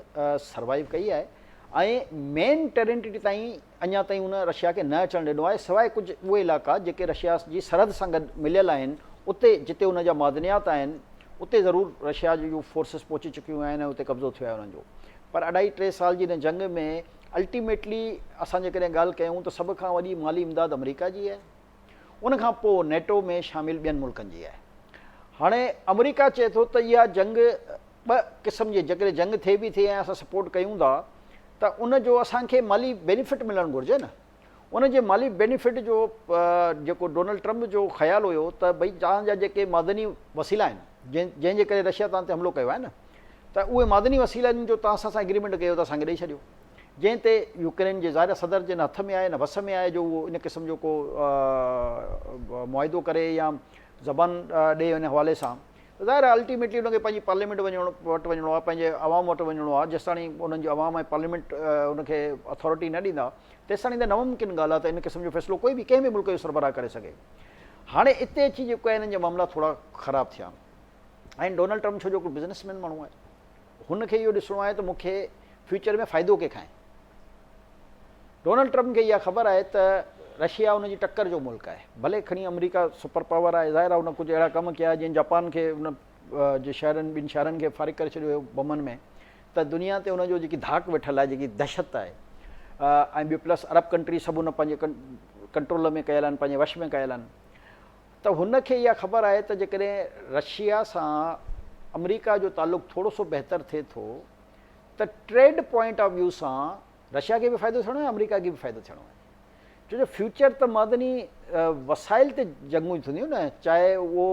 सर्वाइव कई आहे ऐं मेन टेरिटरी ताईं अञा ताईं उन रशिया खे न अचणु ॾिनो आहे, सवाइ कुझु उहे इलाइक़ा जेके रशिया जी सरहद सां गॾु मिलियल आहिनि उते जिते उनजा मादनियात आहिनि उते ज़रूरु रशिया जूं फोर्सिस पहुची चुकियूं आहिनि ऐं उते कब्ज़ो थियो आहे उन्हनि जो। पर 2.5-3 साल जी हिन जंग में अल्टीमेटली असां जेकॾहिं ॻाल्हि कयूं त सभ खां वॾी माली इमदाद अमेरिका जी आहे, उन खां पोइ नेटो में शामिल ॿियनि मुल्कनि जी आहे। हाणे अमेरिका चए थो त इहा जंग 2 क़िस्म जी, जेकॾहिं जंग थिए बि थिए ऐं असां सपोर्ट कयूं था त उन जो असांखे माली बेनिफिट मिलणु घुरिजे न। उन जे माली बेनिफिट जो जेको डोनाल्ड ट्रम्प जो ख़्यालु हुयो त भई तव्हांजा जेके मादनी वसीला आहिनि जंहिंजे करे रशिया तव्हां ते हमिलो कयो आहे न, त उहे मादनी वसीलनि जो तव्हां सां एग्रीमेंट कयो त असांखे ॾेई छॾियो, जंहिं ते यूक्रेन जे ज़ाहिर सदर जे न हथ में आहे न वस में आहे जो उहो इन क़िस्म जो को मुआइदो करे या ज़बान ॾे उन हवाले सां। त ज़ाहिर आहे अल्टीमेटली उनखे पंहिंजी पार्लियामेंट वटि वञिणो आहे, पंहिंजे आवाम वटि वञिणो आहे। जेसिताणी उन्हनि जी आवाम ऐं पार्लियामेंट उनखे अथॉरिटी न ॾींदा तेसिताणी त नामुमकिन ॻाल्हि आहे त इन क़िस्म जो फ़ैसिलो कोई बि कंहिं बि मुल्क जो सरबराह करे सघे। हाणे हिते अची जेको आहे हिननि जा मामला थोरा ख़राबु थिया ऐं डोनाल्ड ट्रम्प छो जो हिकिड़ो बिज़नेसमैन माण्हू आहे, हुनखे इहो ॾिसणो आहे त मूंखे फ्यूचर में फ़ाइदो कंहिंखां आहे। डोनाल्ड ट्रम्प खे इहा ख़बर आहे त रशिया उनजी टक्कर जो मुल्क आहे, भले खणी अमेरिका सुपर पावर आहे, ज़ाहिर आहे उन कुझु अहिड़ा कम कया जंहिं जापान खे उन जे शहरनि ॿिनि शहरनि खे फारिग करे छॾियो हुयो बमनि में, त दुनिया ते उनजो जेकी धाक वेठल आहे, जेकी दहशत आहे, ऐं ॿियो प्लस अरब कंट्री सभु उन पंहिंजे कंट्रोल में कयल आहिनि, पंहिंजे वश में कयल आहिनि। त हुनखे इहा ख़बर आहे त जेकॾहिं रशिया सां अमेरिका जो तालुक़ु थोरो सो बहितर थिए थो त ट्रेड पॉइंट ऑफ व्यू सां रशिया खे बि फ़ाइदो थियणो आहे, अमेरिका खे बि फ़ाइदो थियणो आहे। छो जो फ्यूचर त मादनी वसाइल ते जंगूं थींदियूं न, चाहे उहो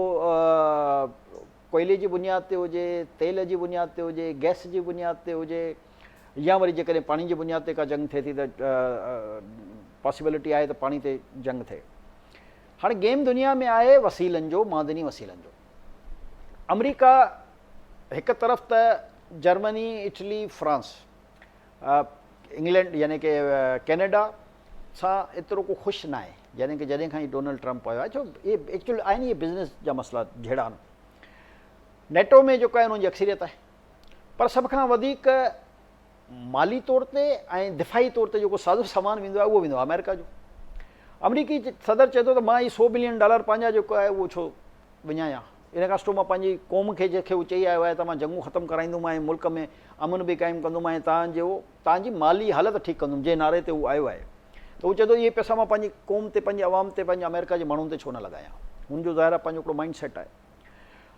कोयले जी बुनियाद ते हुजे, तेल जी बुनियाद ते हुजे, गैस जी बुनियाद ते हुजे, या वरी जेकॾहिं पाणी जी बुनियाद ते का जंग थिए थी त पॉसिबिलिटी आहे त पाणी ते जंग थिए। हाणे गेम दुनिया में आहे वसीलनि जो, मादनी वसीलनि जो। अमेरिका हिकु तरफ़ त जर्मनी, इटली, फ्रांस, इंग्लैंड यानी कि कैनेडा सां एतिरो को ख़ुशि न आहे, यानी कि जॾहिं खां ई डोनाल्ड ट्रम्प आयो आहे। छो इहे एक्चुअली आहिनि इहे बिज़नेस जा मसइला जहिड़ा आहिनि। नेटो में जेको आहे उनजी अक्सरियत आहे, पर सभ खां वधीक माली तौर ते ऐं दिफ़ाई तौर ते जेको साज़ो सामान वेंदो आहे उहो वेंदो आहे अमेरिका जो। अमरीकी सदर चए थो त मां ई $100 बिलियन पंहिंजा जेको आहे उहो छो विञायां, इन खां सुठो मां पंहिंजी क़ौम खे जंहिंखे उहो चई आयो आहे त मां जंगूं ख़तमु कराईंदुमि ऐं मुल्क में अमन बि क़ाइमु कंदुमि ऐं तव्हांजी माली हालत ठीकु कंदुमि जंहिं नारे ते उहो आयो आहे। त उहो चए थो इहे पैसा मां पंहिंजी क़ौम ते, पंहिंजे आवाम ते, पंहिंजे अमेरिका जे माण्हुनि ते छो न लॻायां। हुनजो ज़ाहिर आहे पंहिंजो हिकिड़ो माइंड सेट आहे।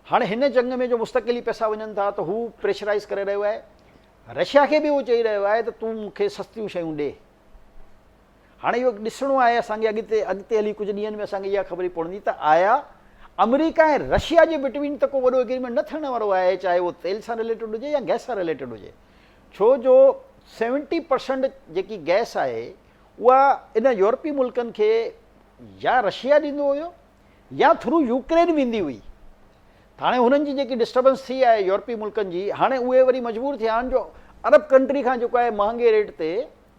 हाणे हिन जंग में जो मुस्तक़िल ई पैसा वञनि था त हू प्रेशराइज़ करे रहियो आहे, रशिया खे बि उहो चई रहियो आहे त तूं मूंखे सस्तियूं शयूं ॾे। हाणे इहो ॾिसणो आहे असांखे अॻिते हली कुझु ॾींहंनि में असांखे इहा ख़बर पवंदी त आया अमेरिका ऐं रशिया जे बिटवीन त को वॾो एग्रीमेंट न थियण वारो आहे, चाहे उहो तेल सां रिलेटेड हुजे या गैस सां रिलेटेड हुजे। छो जो 70% जेकी गैस आहे उहा इन यूरोपी मुल्कनि खे या रशिया ॾींदो हुयो या थ्रू यूक्रेन वेंदी हुई। हाणे हुननि जी जेकी डिस्टर्बेंस थी आहे यूरोपी मुल्कनि जी, हाणे उहे वरी मजबूर थिया आहिनि जो अरब कंट्री खां जेको आहे महांगे रेट ते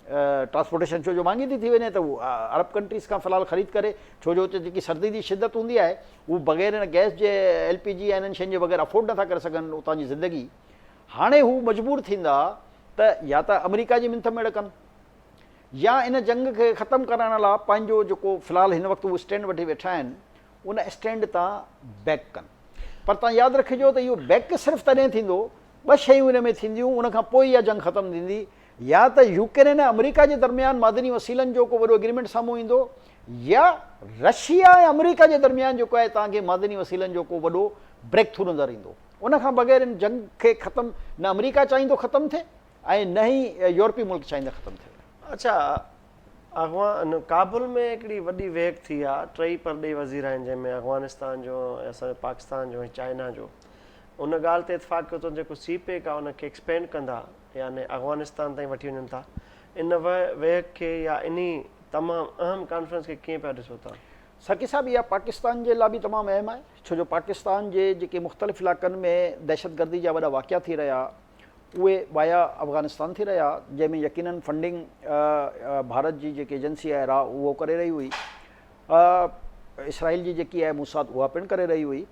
ट्रांसपोर्टेशन छो जो महांगी थी वञे त उहो अरब कंट्रीज़ खां फ़िलहालु ख़रीद करे, छो जो हुते जेकी सर्दी जी शिदत हूंदी आहे उहो बग़ैर हिन गैस जे LPG ऐं इन्हनि शयुनि जे बग़ैर अफोर्ड नथा करे सघनि उतां जी ज़िंदगी। हाणे हू मजबूर थींदा त या त अमेरिका जी मिंथ में ॾकनि या इन जंग खे ख़तमु करण लाइ पंहिंजो जेको फ़िलहालु हिन वक़्तु उहे स्टैंड वठी वेठा आहिनि उन स्टैंड तां बैक कनि। पर तव्हां यादि रखिजो त इहो बैक सिर्फ़ु तॾहिं थींदो, 2 शयूं हिन में थींदियूं, उनखां पोइ इहा जंग ख़तमु थींदी। या त यूक्रेन ऐं अमेरिका जे दरमियान मादनी वसीलनि जो को वॾो एग्रीमेंट साम्हूं ईंदो, या रशिया ऐं अमेरिका जे दरमियान जेको आहे तव्हांखे मादनी वसीलनि जो को वॾो ब्रेक थ्रू नज़र ईंदो। उनखां बग़ैर इन जंग खे ख़तमु न अमेरिका चाहींदो ख़तमु थिए ऐं न ई यूरोपी मुल्क चाहींदा ख़तमु थिए। अच्छा, काबुल में हिकिड़ी वॾी वेग थी आहे, 3 परॾेही वज़ीर आहिनि जंहिंमें अफ़गानिस्तान जो, असांजो पाकिस्तान जो ऐं चाइना जो। उन ॻाल्हि ते इतफ़ाक़ कयो त जेको CPEC आहे उनखे एक्सपेंड कंदा, यानी अफ़गानिस्तान ताईं वठी वञनि था। इन वेग खे या इन तमामु अहम कॉन्फ्रेंस खे कीअं पिया ॾिसो था? सर्की साहब, इहा पाकिस्तान जे लाइ बि तमामु अहम आहे, छो जो पाकिस्तान जे जेके मुख़्तलिफ़ इलाइक़नि में दहशतगर्दी जा वॾा वाक़िया थी रहिया उहे वाया अफ़गानिस्तान थी रहिया, जंहिंमें यकीनन फंडिंग भारत जी जेकी एजेंसी आहे RAW उहो करे रही हुई, इसराइल जी जेकी आहे मूसाद उहा पिणु करे रही हुई।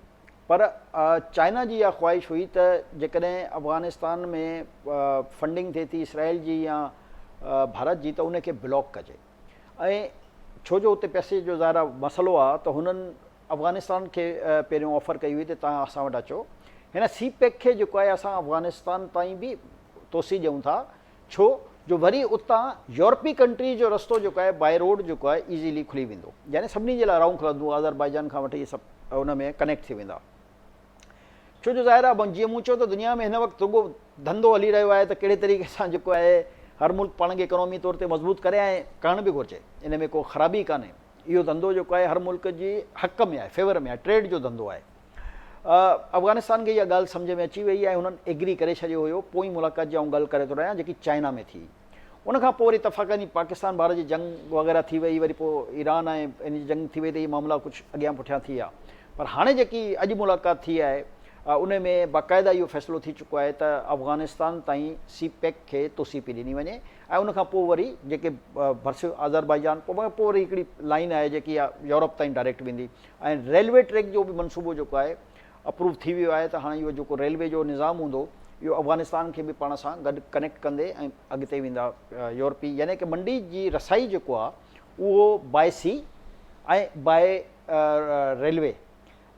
पर चाइना जी इहा ख़्वाहिश हुई त जेकॾहिं अफ़गानिस्तान में फंडिंग थिए थी इसराइल जी या भारत जी त उनखे ब्लॉक कजे। ऐं छो जो उते पैसे जो ज़ाहिर मसइलो आहे त हुननि अफ़गानिस्तान खे पहिरियों ऑफर कई हुई त तव्हां असां वटि अचो। हिन CPEC खे जेको आहे असां अफ़गानिस्तान ताईं बि तोसी ॾियूं था, छो जो वरी उतां यूरोपी कंट्री जो रस्तो जेको आहे बाय रोड जेको आहे ईज़ीली खुली वेंदो, यानी सभिनी जे लाइ राऊं खुलंदो, अज़रबाईजान खां वठी इहे सभु उन में कनेक्ट थी वेंदा। छो जो ज़ाहिर आहे जीअं मूं चयो त दुनिया में हिन वक़्तु रुॻो धंधो हली रहियो आहे, त कहिड़े तरीक़े सां जेको आहे हर मुल्क पाण खे इकोनॉमी तौर ते मज़बूत करे ऐं करणु बि घुरिजे, इन में को ख़राबी कान्हे। इहो धंधो जेको आहे हर मुल्क जी हक़ में आहे, फेवर में आहे, ट्रेड जो धंधो आहे। अफ़गानिस्तान खे इहा ॻाल्हि सम्झ में अची वई आहे, हुननि एग्री करे छॾियो हुयो। पोइ मुलाक़ात जी आउं ॻाल्हि करे थो रहियां जेकी चाइना में थी, उनखां पोइ वरी इतफ़ाक़नी पाकिस्तान भारत जी जंग वग़ैरह थी वई, वरी पोइ ईरान ऐं इन जी जंग थी वई, त इहे मामला कुझु अॻियां पुठियां थी विया। पर हाणे जेकी अॼु मुलाक़ात थी आहे उन में बाक़ाइदा इहो फ़ैसिलो थी चुको आहे त अफ़गानिस्तान ताईं CPEC खे तोसीपी ॾिनी वञे, ऐं उनखां पोइ वरी जेके भरिसियो अज़रबाईजान, पोइ वरी हिकिड़ी लाइन आहे जेकी आहे यूरोप ताईं डायरेक्ट वेंदी, ऐं रेलवे ट्रैक जो बि मनसूबो जेको आहे अप्रूव थी वियो आहे। त हाणे इहो जेको रेलवे जो निज़ाम हूंदो, इहो अफ़गानिस्तान खे बि पाण सां गॾु कनेक्ट कंदे ऐं अॻिते वेंदा यूरोपी, यानी कि मंडी जी रसाई जेको आहे उहो बाय सी ऐं बाय रेलवे,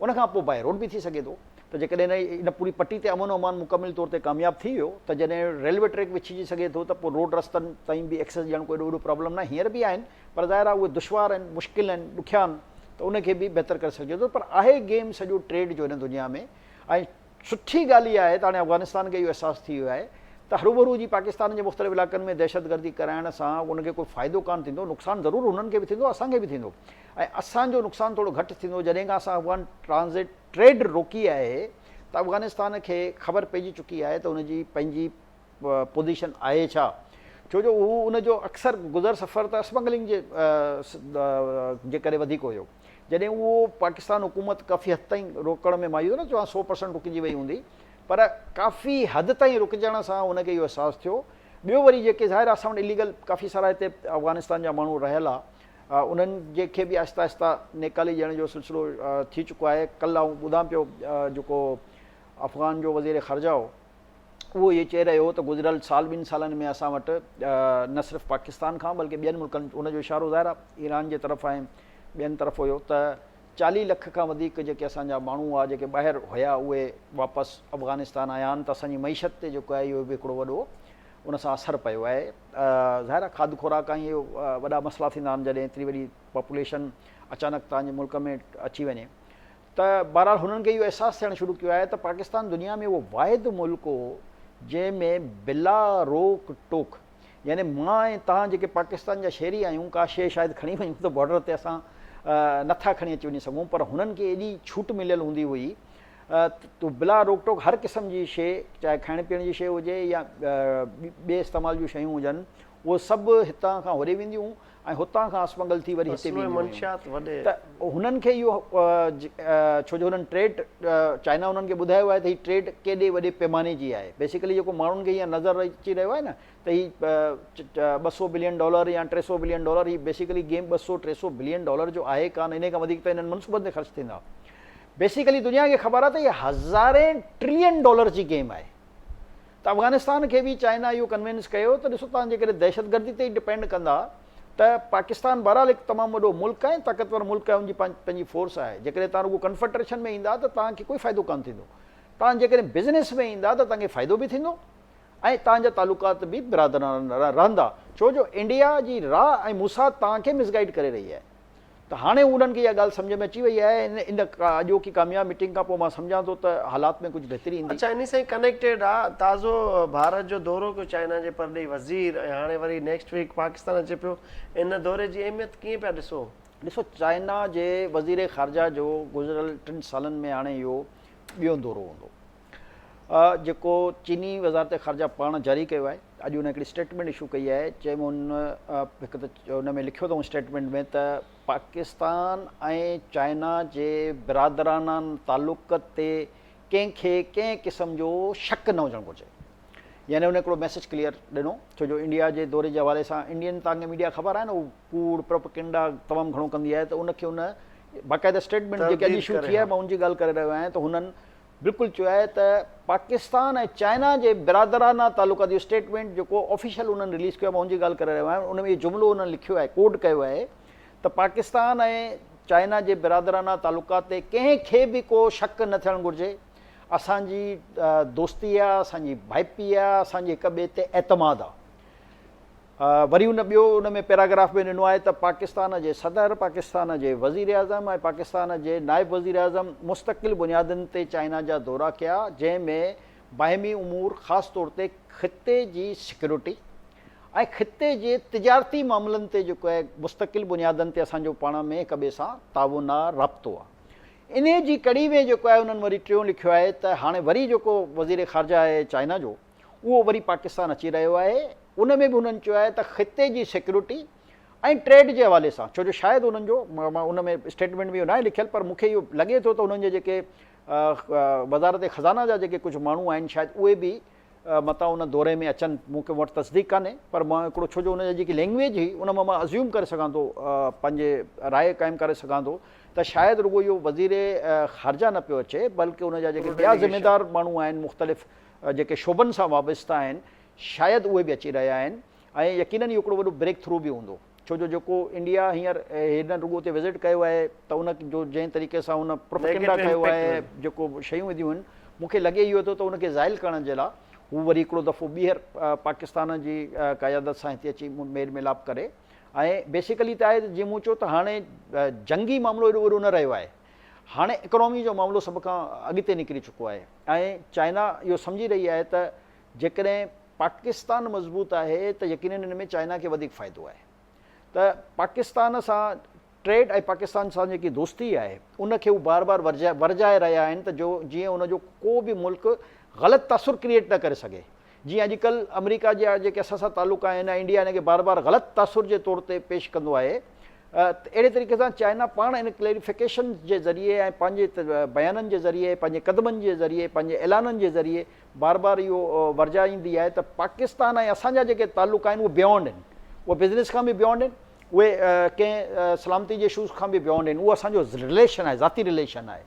उनखां पोइ बाय रोड बि थी सघे थो। त जेकॾहिं इन पूरी पटी ते अमन अमान मुकमिल तौर ते कामयाबु थी वियो, त जॾहिं रेलवे ट्रैक विछिजी सघे थो, त पोइ रोड रस्तनि ताईं बि एक्सेस ॾियणु कोई एॾो प्रॉब्लम न, हींअर बि आहिनि, पर ज़ाहिर आहे उहे दुश्वार आहिनि, मुश्किल आहिनि, ॾुखिया आहिनि, त उनखे बि बहितर करे सघिजे थो। पर आहे गेम सॼो ट्रेड जो हिन दुनिया में, ऐं सुठी ॻाल्हि इहा आहे त हाणे अफ़गानिस्तान खे इहो अहसासु थी वियो आहे त हरूभरू जी पाकिस्तान जे मुख़्तलिफ़ इलाइक़नि में दहशतगर्दी कराइण सां उनखे कोई फ़ाइदो कान थींदो, नुक़सानु ज़रूरु हुननि खे बि थींदो, असांखे बि थींदो, ऐं असांजो नुक़सानु थोरो घटि थींदो। जॾहिं खां असां अफ़गान ट्रांज़िट ट्रेड रोकी आहे, त अफ़गानिस्तान खे ख़बर पइजी चुकी आहे त उनजी पंहिंजी पोज़ीशन आहे छा, छो जो हू उनजो अक्सर गुज़र सफ़र त स्मगलिंग जे करे वधीक हुयो। जॾहिं उहो पाकिस्तान हुकूमत काफ़ी हद ताईं रोकण में मायूं न, चवां 100% रुकिजी वई हूंदी, पर काफ़ी हद ताईं रुकजण सां उनखे इहो अहसासु थियो। ॿियो वरी जेके ज़ाहिर असां वटि इलीगल काफ़ी सारा हिते अफ़गानिस्तान जा माण्हू रहियल आहे, उन्हनि जेके बि आहिस्ता आहिस्ता नेकाली ॾियण जो सिलसिलो थी चुको आहे। कल्ह आउं ॿुधां पियो जेको अफ़गान जो वज़ीर ख़ारजा हो, उहो इहे चई रहियो त गुज़िरियल ॿिनि सालनि में असां वटि न सिर्फ़ु पाकिस्तान खां बल्कि ॿियनि मुल्कनि, उनजो इशारो ज़ाहिर आहे ईरान जे तरफ़ ऐं ॿियनि तरफ़ हुयो, त 40 लख खां वधीक जेके असांजा माण्हू हुआ जेके ॿाहिरि हुया, उहे वापसि अफ़गानिस्तान आया आहिनि। त असांजी मईशत ते जेको आहे इहो बि हिकिड़ो वॾो उन सां असरु पियो आहे। ज़ाहिर आहे खाद खुराक ऐं इहो वॾा मसइला थींदा आहिनि जॾहिं एतिरी वॾी पॉपुलेशन अचानक तव्हांजे मुल्क में अची वञे। त बहरहाल हुननि खे इहो अहसासु थियणु शुरू कयो आहे त पाकिस्तान दुनिया में उहो वाहिद मुल्क हो जंहिंमें बिला रोक टोक, यानी मां ऐं तव्हां जेके पाकिस्तान जा शहरी आहियूं, का शइ शायदि खणी वञूं त बॉर्डर ते असां नथा खणी अची वञी सघूं, पर हुननि खे एॾी छूट मिलियल हूंदी हुई तो बिला रोक टोक हर क़िस्म जी शइ, चाहे खाइण पीअण जी शइ हुजे या ॿिए इस्तेमाल जूं शयूं हुजनि, उहे सभु हितां खां होॾे वेंदियूं ऐं हुतां खां स्मगल थी वरी हिते वेंदियूं। त हुननि खे इहो छो जो हुननि ट्रेड, चाइना हुननि खे ॿुधायो आहे त हीअ ट्रेड केॾे वॾे पैमाने जी आहे। बेसिकली जेको माण्हुनि खे हीअं नज़र अची रहियो आहे न त हीअ $200 बिलियन या $300 बिलियन, हीअ बेसिकली गेम $200-300 बिलियन जो आहे कान, इन खां वधीक त हिननि मनसूबनि ते ख़र्च थींदा। बेसिकली दुनिया खे ख़बर आहे त इहा $1000 ट्रिलियन जी गेम आहे। त अफ़गानिस्तान खे बि चाइना इहो कन्विंस कयो त ॾिसो तव्हां जेकॾहिं दहशतगर्दी ते ई डिपेंड कंदा त पाकिस्तान बहरहाल हिकु तमामु वॾो मुल्क आहे, ताक़तवर मुल्क आहे, उनजी पंहिंजी फोर्स आहे। जेकॾहिं तव्हां रुॻो कन्फेडरेशन में ईंदा त तव्हांखे कोई फ़ाइदो कान थींदो। तव्हां जेकॾहिं बिज़नेस में ईंदा त तव्हांखे फ़ाइदो बि थींदो ऐं तव्हांजा तालुकात बि बिरादराना रहंदा, छो जो इंडिया जी राह ऐं मूसाद तव्हांखे मिसगाइड करे रही आहे। त हाणे उन्हनि खे इहा ॻाल्हि सम्झ में अची वई आहे। इन अॼोकी कामयाबु मीटिंग खां पोइ मां सम्झां थो त हालात में कुझु बहितरी ईंदी। अच्छा, इन सां कनेक्टेड आहे ताज़ो भारत जो दौरो कयो चाइना जे परॾेही वज़ीर, ऐं हाणे वरी नेक्स्ट वीक पाकिस्तान अचे पियो, इन दौरे जी अहमियत कीअं पिया ॾिसो चाइना जे वज़ीर ख़ारजा जो गुज़िरियल 3 सालनि में हाणे इहो ॿियों दौरो हूंदो। जेको चीनी वज़ारत ख़ारजा पाण जारी कयो आहे, अॼु हुन हिकिड़ी स्टेटमेंट इशू कई आहे। चयईं हिकु त हुन में लिखियो अथऊं स्टेटमेंट में त पाकिस्तान ऐं चाइना जे बिरादराना तालुक़ ते कंहिंखे कंहिं क़िस्म जो शक न हुजणु घुरिजे। यानी हुन हिकिड़ो मैसेज क्लियर ॾिनो, छो जो इंडिया जे दौरे जे हवाले सां इंडियन तव्हांखे मीडिया ख़बर आहे न, उहो कूड़ प्रोपेगेंडा तमामु घणो कंदी आहे, त उनखे हुन बाक़ाइदा स्टेटमेंट जेके अॼु इशू थी आहे, मां उनजी ॻाल्हि करे रहियो आहियां। त हुननि बिल्कुलु चयो आहे त पाकिस्तान ऐं चाइना जे बिरादराना तालुक़ात जो स्टेटमेंट जेको ऑफिशियल उन्हनि रिलीज़ कयो आहे, मां उनजी ॻाल्हि करे रहियो आहियां। उन में इहो जुमिलो उन्हनि लिखियो आहे, कोड कयो आहे त पाकिस्तान ऐं चाइना जे बिरादराना तालुक़ात ते कंहिंखे बि को शक न थियणु घुरिजे असांजी दोस्ती आहे, असांजी भाइपी आहे, असांजे हिक ॿिए ते एतमाद आहे। वरी उन ॿियो उन में पैराग्राफ में ॾिनो आहे त पाकिस्तान जे सदर, पाकिस्तान जे वज़ीर आज़म ऐं पाकिस्तान जे नाइब वज़ीर आज़म मुस्तक़िल बुनियादनि ते चाइना जा दौरा कया, जंहिंमें बाहिमी उमूर ख़ासि तौर ते ख़िते जी सिक्योरिटी ऐं ख़िते जे तिजारती मामलनि ते जेको आहे मुस्तक़िल बुनियादनि ते असांजो पाण में हिक ॿिए सां ताउन आहे, राब्तो आहे। इन जी कड़ी में जेको आहे उन्हनि वरी टियों लिखियो आहे त हाणे वरी जेको वज़ीर ख़ारजा आहे चाइना जो, उहो वरी पाकिस्तान अची रहियो आहे। उन में बि हुननि चयो आहे त ख़िते जी सिक्योरिटी ऐं ट्रेड जे हवाले सां, छो जो शायदि उन्हनि जो मां उन में स्टेटमेंट में इहो न आहे लिखियलु, पर मूंखे इहो लॻे थो त उन्हनि जे जेके वज़ारत ख़ज़ाना जा जेके कुझु माण्हू आहिनि शायदि उहे बि मतां उन दौरे में अचनि। मूंखे वटि तस्दीक कान्हे, पर मां हिकिड़ो छो जो उनजी जेकी लैंग्वेज हुई उन मां अज़्यूम करे सघां थो, पंहिंजे राय क़ाइमु करे सघां थो त शायदि रुॻो इहो वज़ीर ख़ारजा न पियो अचे, बल्कि उनजा जेके ॿिया ज़िमेदार माण्हू आहिनि मुख़्तलिफ़ जेके शोबनि सां वाबस्ता आहिनि, शायदि उहे बि अची रहिया आहिनि। ऐं यकीननि इहो हिकिड़ो वॾो ब्रेक थ्रू बि हूंदो, छो जो जेको इंडिया हींअर हिन रुॻो ते विज़िट कयो आहे त उन जो जंहिं तरीक़े सां उन प्रोपेगेंडा कयो आहे, जेको शयूं विधियूं आहिनि, मूंखे लॻे इहो थो त उनखे ज़ाइल करण जे लाइ हू वरी हिकिड़ो दफ़ो ॿीहर पाकिस्तान जी क़यादत सां हिते अची मेल मिलाप करे। ऐं बेसिकली त आहे जीअं मूं चयो त हाणे जंगी मामिलो एॾो वॾो न रहियो आहे, हाणे इकोनॉमी जो मामिलो सभ खां अॻिते निकिरी चुको आहे। ऐं चाइना इहो सम्झी रही आहे त जेकॾहिं पाकिस्तान मज़बूत आहे त यकीननि हिन में चाइना खे वधीक फ़ाइदो आहे। त पाकिस्तान सां ट्रेड ऐं पाकिस्तान सां जेकी दोस्ती आहे उनखे हू बार बार वरजाए रहिया आहिनि त जो जीअं उनजो को बि मुल्क ग़लति तासुर क्रिएट न करे सघे। जीअं अॼुकल्ह अमेरिका जा जेके असां सां तालुक आहिनि, इंडिया हिनखे बार बार ग़लति तासुर जे तौर ते पेश कंदो आहे, अहिड़े तरीक़े सां चाइना पाण इन क्लैरिफिकेशन जे ज़रिए ऐं पंहिंजे बयाननि जे ज़रिए, पंहिंजे क़दमनि जे ज़रिए, पंहिंजे ऐलाननि जे ज़रिए बार बार इहो वरजाईंदी आहे त पाकिस्तान ऐं असांजा जेके तालुक आहिनि उहे बियॉन्ड आहिनि, उहे बिज़नेस खां बि बियॉन्ड आहिनि, उहे कंहिं सलामती जे इशूज़ खां बि बियॉन्ड आहिनि। उहो असांजो रिलेशन आहे, ज़ाती रिलेशन आहे।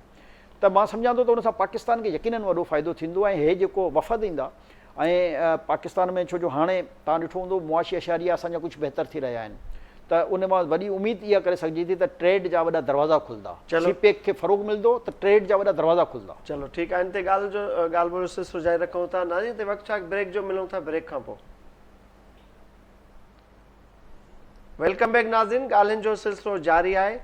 त मां सम्झां थो त उन सां पाकिस्तान खे यकीननि वॾो फ़ाइदो थींदो। ऐं हे जेको वफ़द ईंदा ऐं पाकिस्तान में, छो जो हाणे तव्हां ॾिठो हूंदो मुआशी अशारिया असांजा कुझु बहितर थी रहिया आहिनि, त उन मां वॾी उमेदु इहा करे सघिजे थी त ट्रेड जा वॾा दरवाज़ा खुलंदा, सीपेक खे फ़रोग़ मिलंदो त ट्रेड जा वॾा दरवाज़ा खुलंदा। चलो ठीकु आहे, हिन ते ॻाल्हि ॿोल सिलसिलो जारी रखूं था। नाज़रीन ते वक़्तु छा ब्रेक जो, मिलूं था ब्रेक खां पोइ। वेलकम बैक नाज़रीन, ॻाल्हियुनि जो सिलसिलो जारी आहे।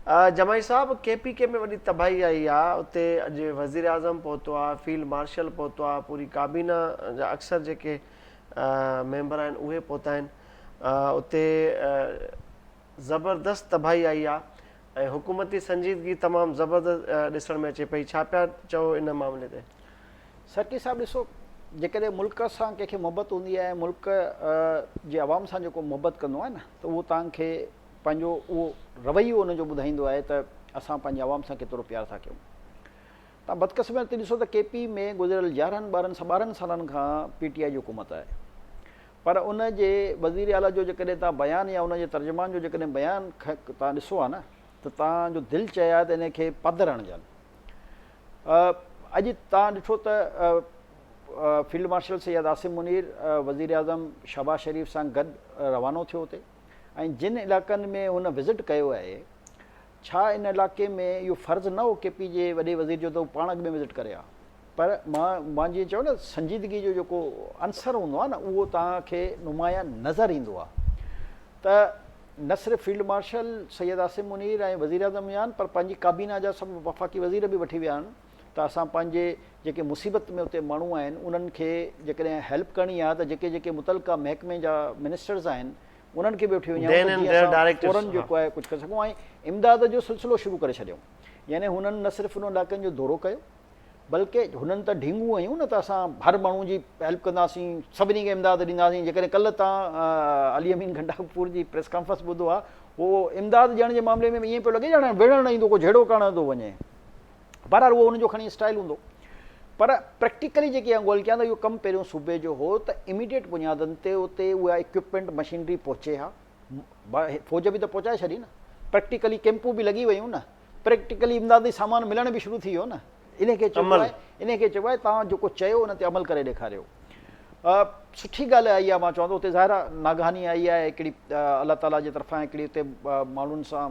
जमाई साहब, KPK में वॾी तबाही आई आहे, उते अॼु वज़ीर आज़म पहुतो आहे, फील्ड मार्शल पहुतो आहे, पूरी काबीना जा अक्सर जेके मेंबर आहिनि उहे पहुता आहिनि। उते ज़बरदस्त तबाही आई आहे ऐं हुकूमती संजीदगी तमामु ज़बरदस्त ॾिसण में अचे पई। छा पिया चओ इन मामले ते? सर्की साहिबु ॾिसो, जेकॾहिं मुल्क सां कंहिंखे मोहबत हूंदी आहे, मुल्क जे अवाम सां जेको मोहबत कंदो आहे न, त उहो तव्हांखे पंहिंजो उहो रवैयो उनजो ॿुधाईंदो आहे त असां पंहिंजे अवाम सां केतिरो प्यार था कयूं। तव्हां बदक़िस्मती ॾिसो त KP में गुज़िरियल 11-12 सालनि खां PTI जी हुकूमत आहे, पर उन जे वज़ीर आला जो जेकॾहिं तव्हां बयानु या उनजे तर्जुमान जो जेकॾहिं बयानु तव्हां ॾिसो आहे न, त तव्हांजो दिलि चए आहे त इन खे पधु हणजनि। अॼु तव्हां ॾिठो त फील्ड मार्शल सैयद आसिम मुनीर वज़ीर आज़म शहबाज़ शरीफ़ सां गॾु रवानो थियो हुते, ऐं जिन इलाइक़नि में हुन विज़िट कयो आहे, छा इन इलाइक़े में इहो फ़र्ज़ु न हो KP जे वॾे वज़ीर जो त हू पाण अॻु में विज़िट करे हा, पर मां जीअं चयो न, संजीदगी जो जेको अंसर हूंदो आहे न, उहो तव्हांखे नुमाया नज़र ईंदो आहे। त न सिर्फ़ु फील्ड मार्शल सैयद आसिम मुनीर ऐं वज़ीर आज़म विया आहिनि, पर पंहिंजी काबीना जा सभु वफ़ाक़ी वज़ीर बि वठी विया आहिनि त असां पंहिंजे जेके मुसीबत में उते माण्हू आहिनि उन्हनि खे जेकॾहिं हेल्प करणी आहे त जेके जेके मुतलका महकमे जा मिनिस्टर्स आहिनि उन्हनि खे बि वठी वञूं, फौरन जेको आहे कुझु करे सघूं ऐं इमदाद जो सिलसिलो शुरू करे छॾियऊं। यानी हुननि न सिर्फ़ु उन इलाइक़नि जो दौरो कयो, बल्कि हुननि त ढींगू आहियूं न त असां हर माण्हू जी हेल्प कंदासीं, सभिनी खे इमदाद ॾींदासीं। जेकॾहिं कल्ह तव्हां अली अमीन गंडापुर जी प्रेस कॉन्फ्रेंस ॿुधो आहे, उहो इमदाद ॾियण जे मामले में ईअं पियो लॻे ॼण विढ़ण न ईंदो, को झेड़ो कान थो वञे। बहरहाल उहो हुनजो खणी स्टाइल हूंदो, पर प्रैक्टिकली जेकी ॻोल्हि कयां त इहो कमु पहिरियों सूबे जो हो त इमीडिएट बुनियादनि ते उते उहा इक्विपमेंट मशीनरी पहुचे हा। फ़ौज बि त पहुचाए छॾी न, प्रैक्टिकली कैंपूं बि लॻी वियूं न, प्रैक्टिकली इमदादी सामान मिलण बि शुरू थी वियो न। इन खे चइबो आहे तव्हां जेको चयो उन ते अमल करे ॾेखारियो। सुठी ॻाल्हि आई आहे, मां चवां थो उते ज़ाहिर आहे नागहानी आई आहे, हिकिड़ी अलाह ताला जे तरफ़ां हिकिड़ी उते माण्हुनि सां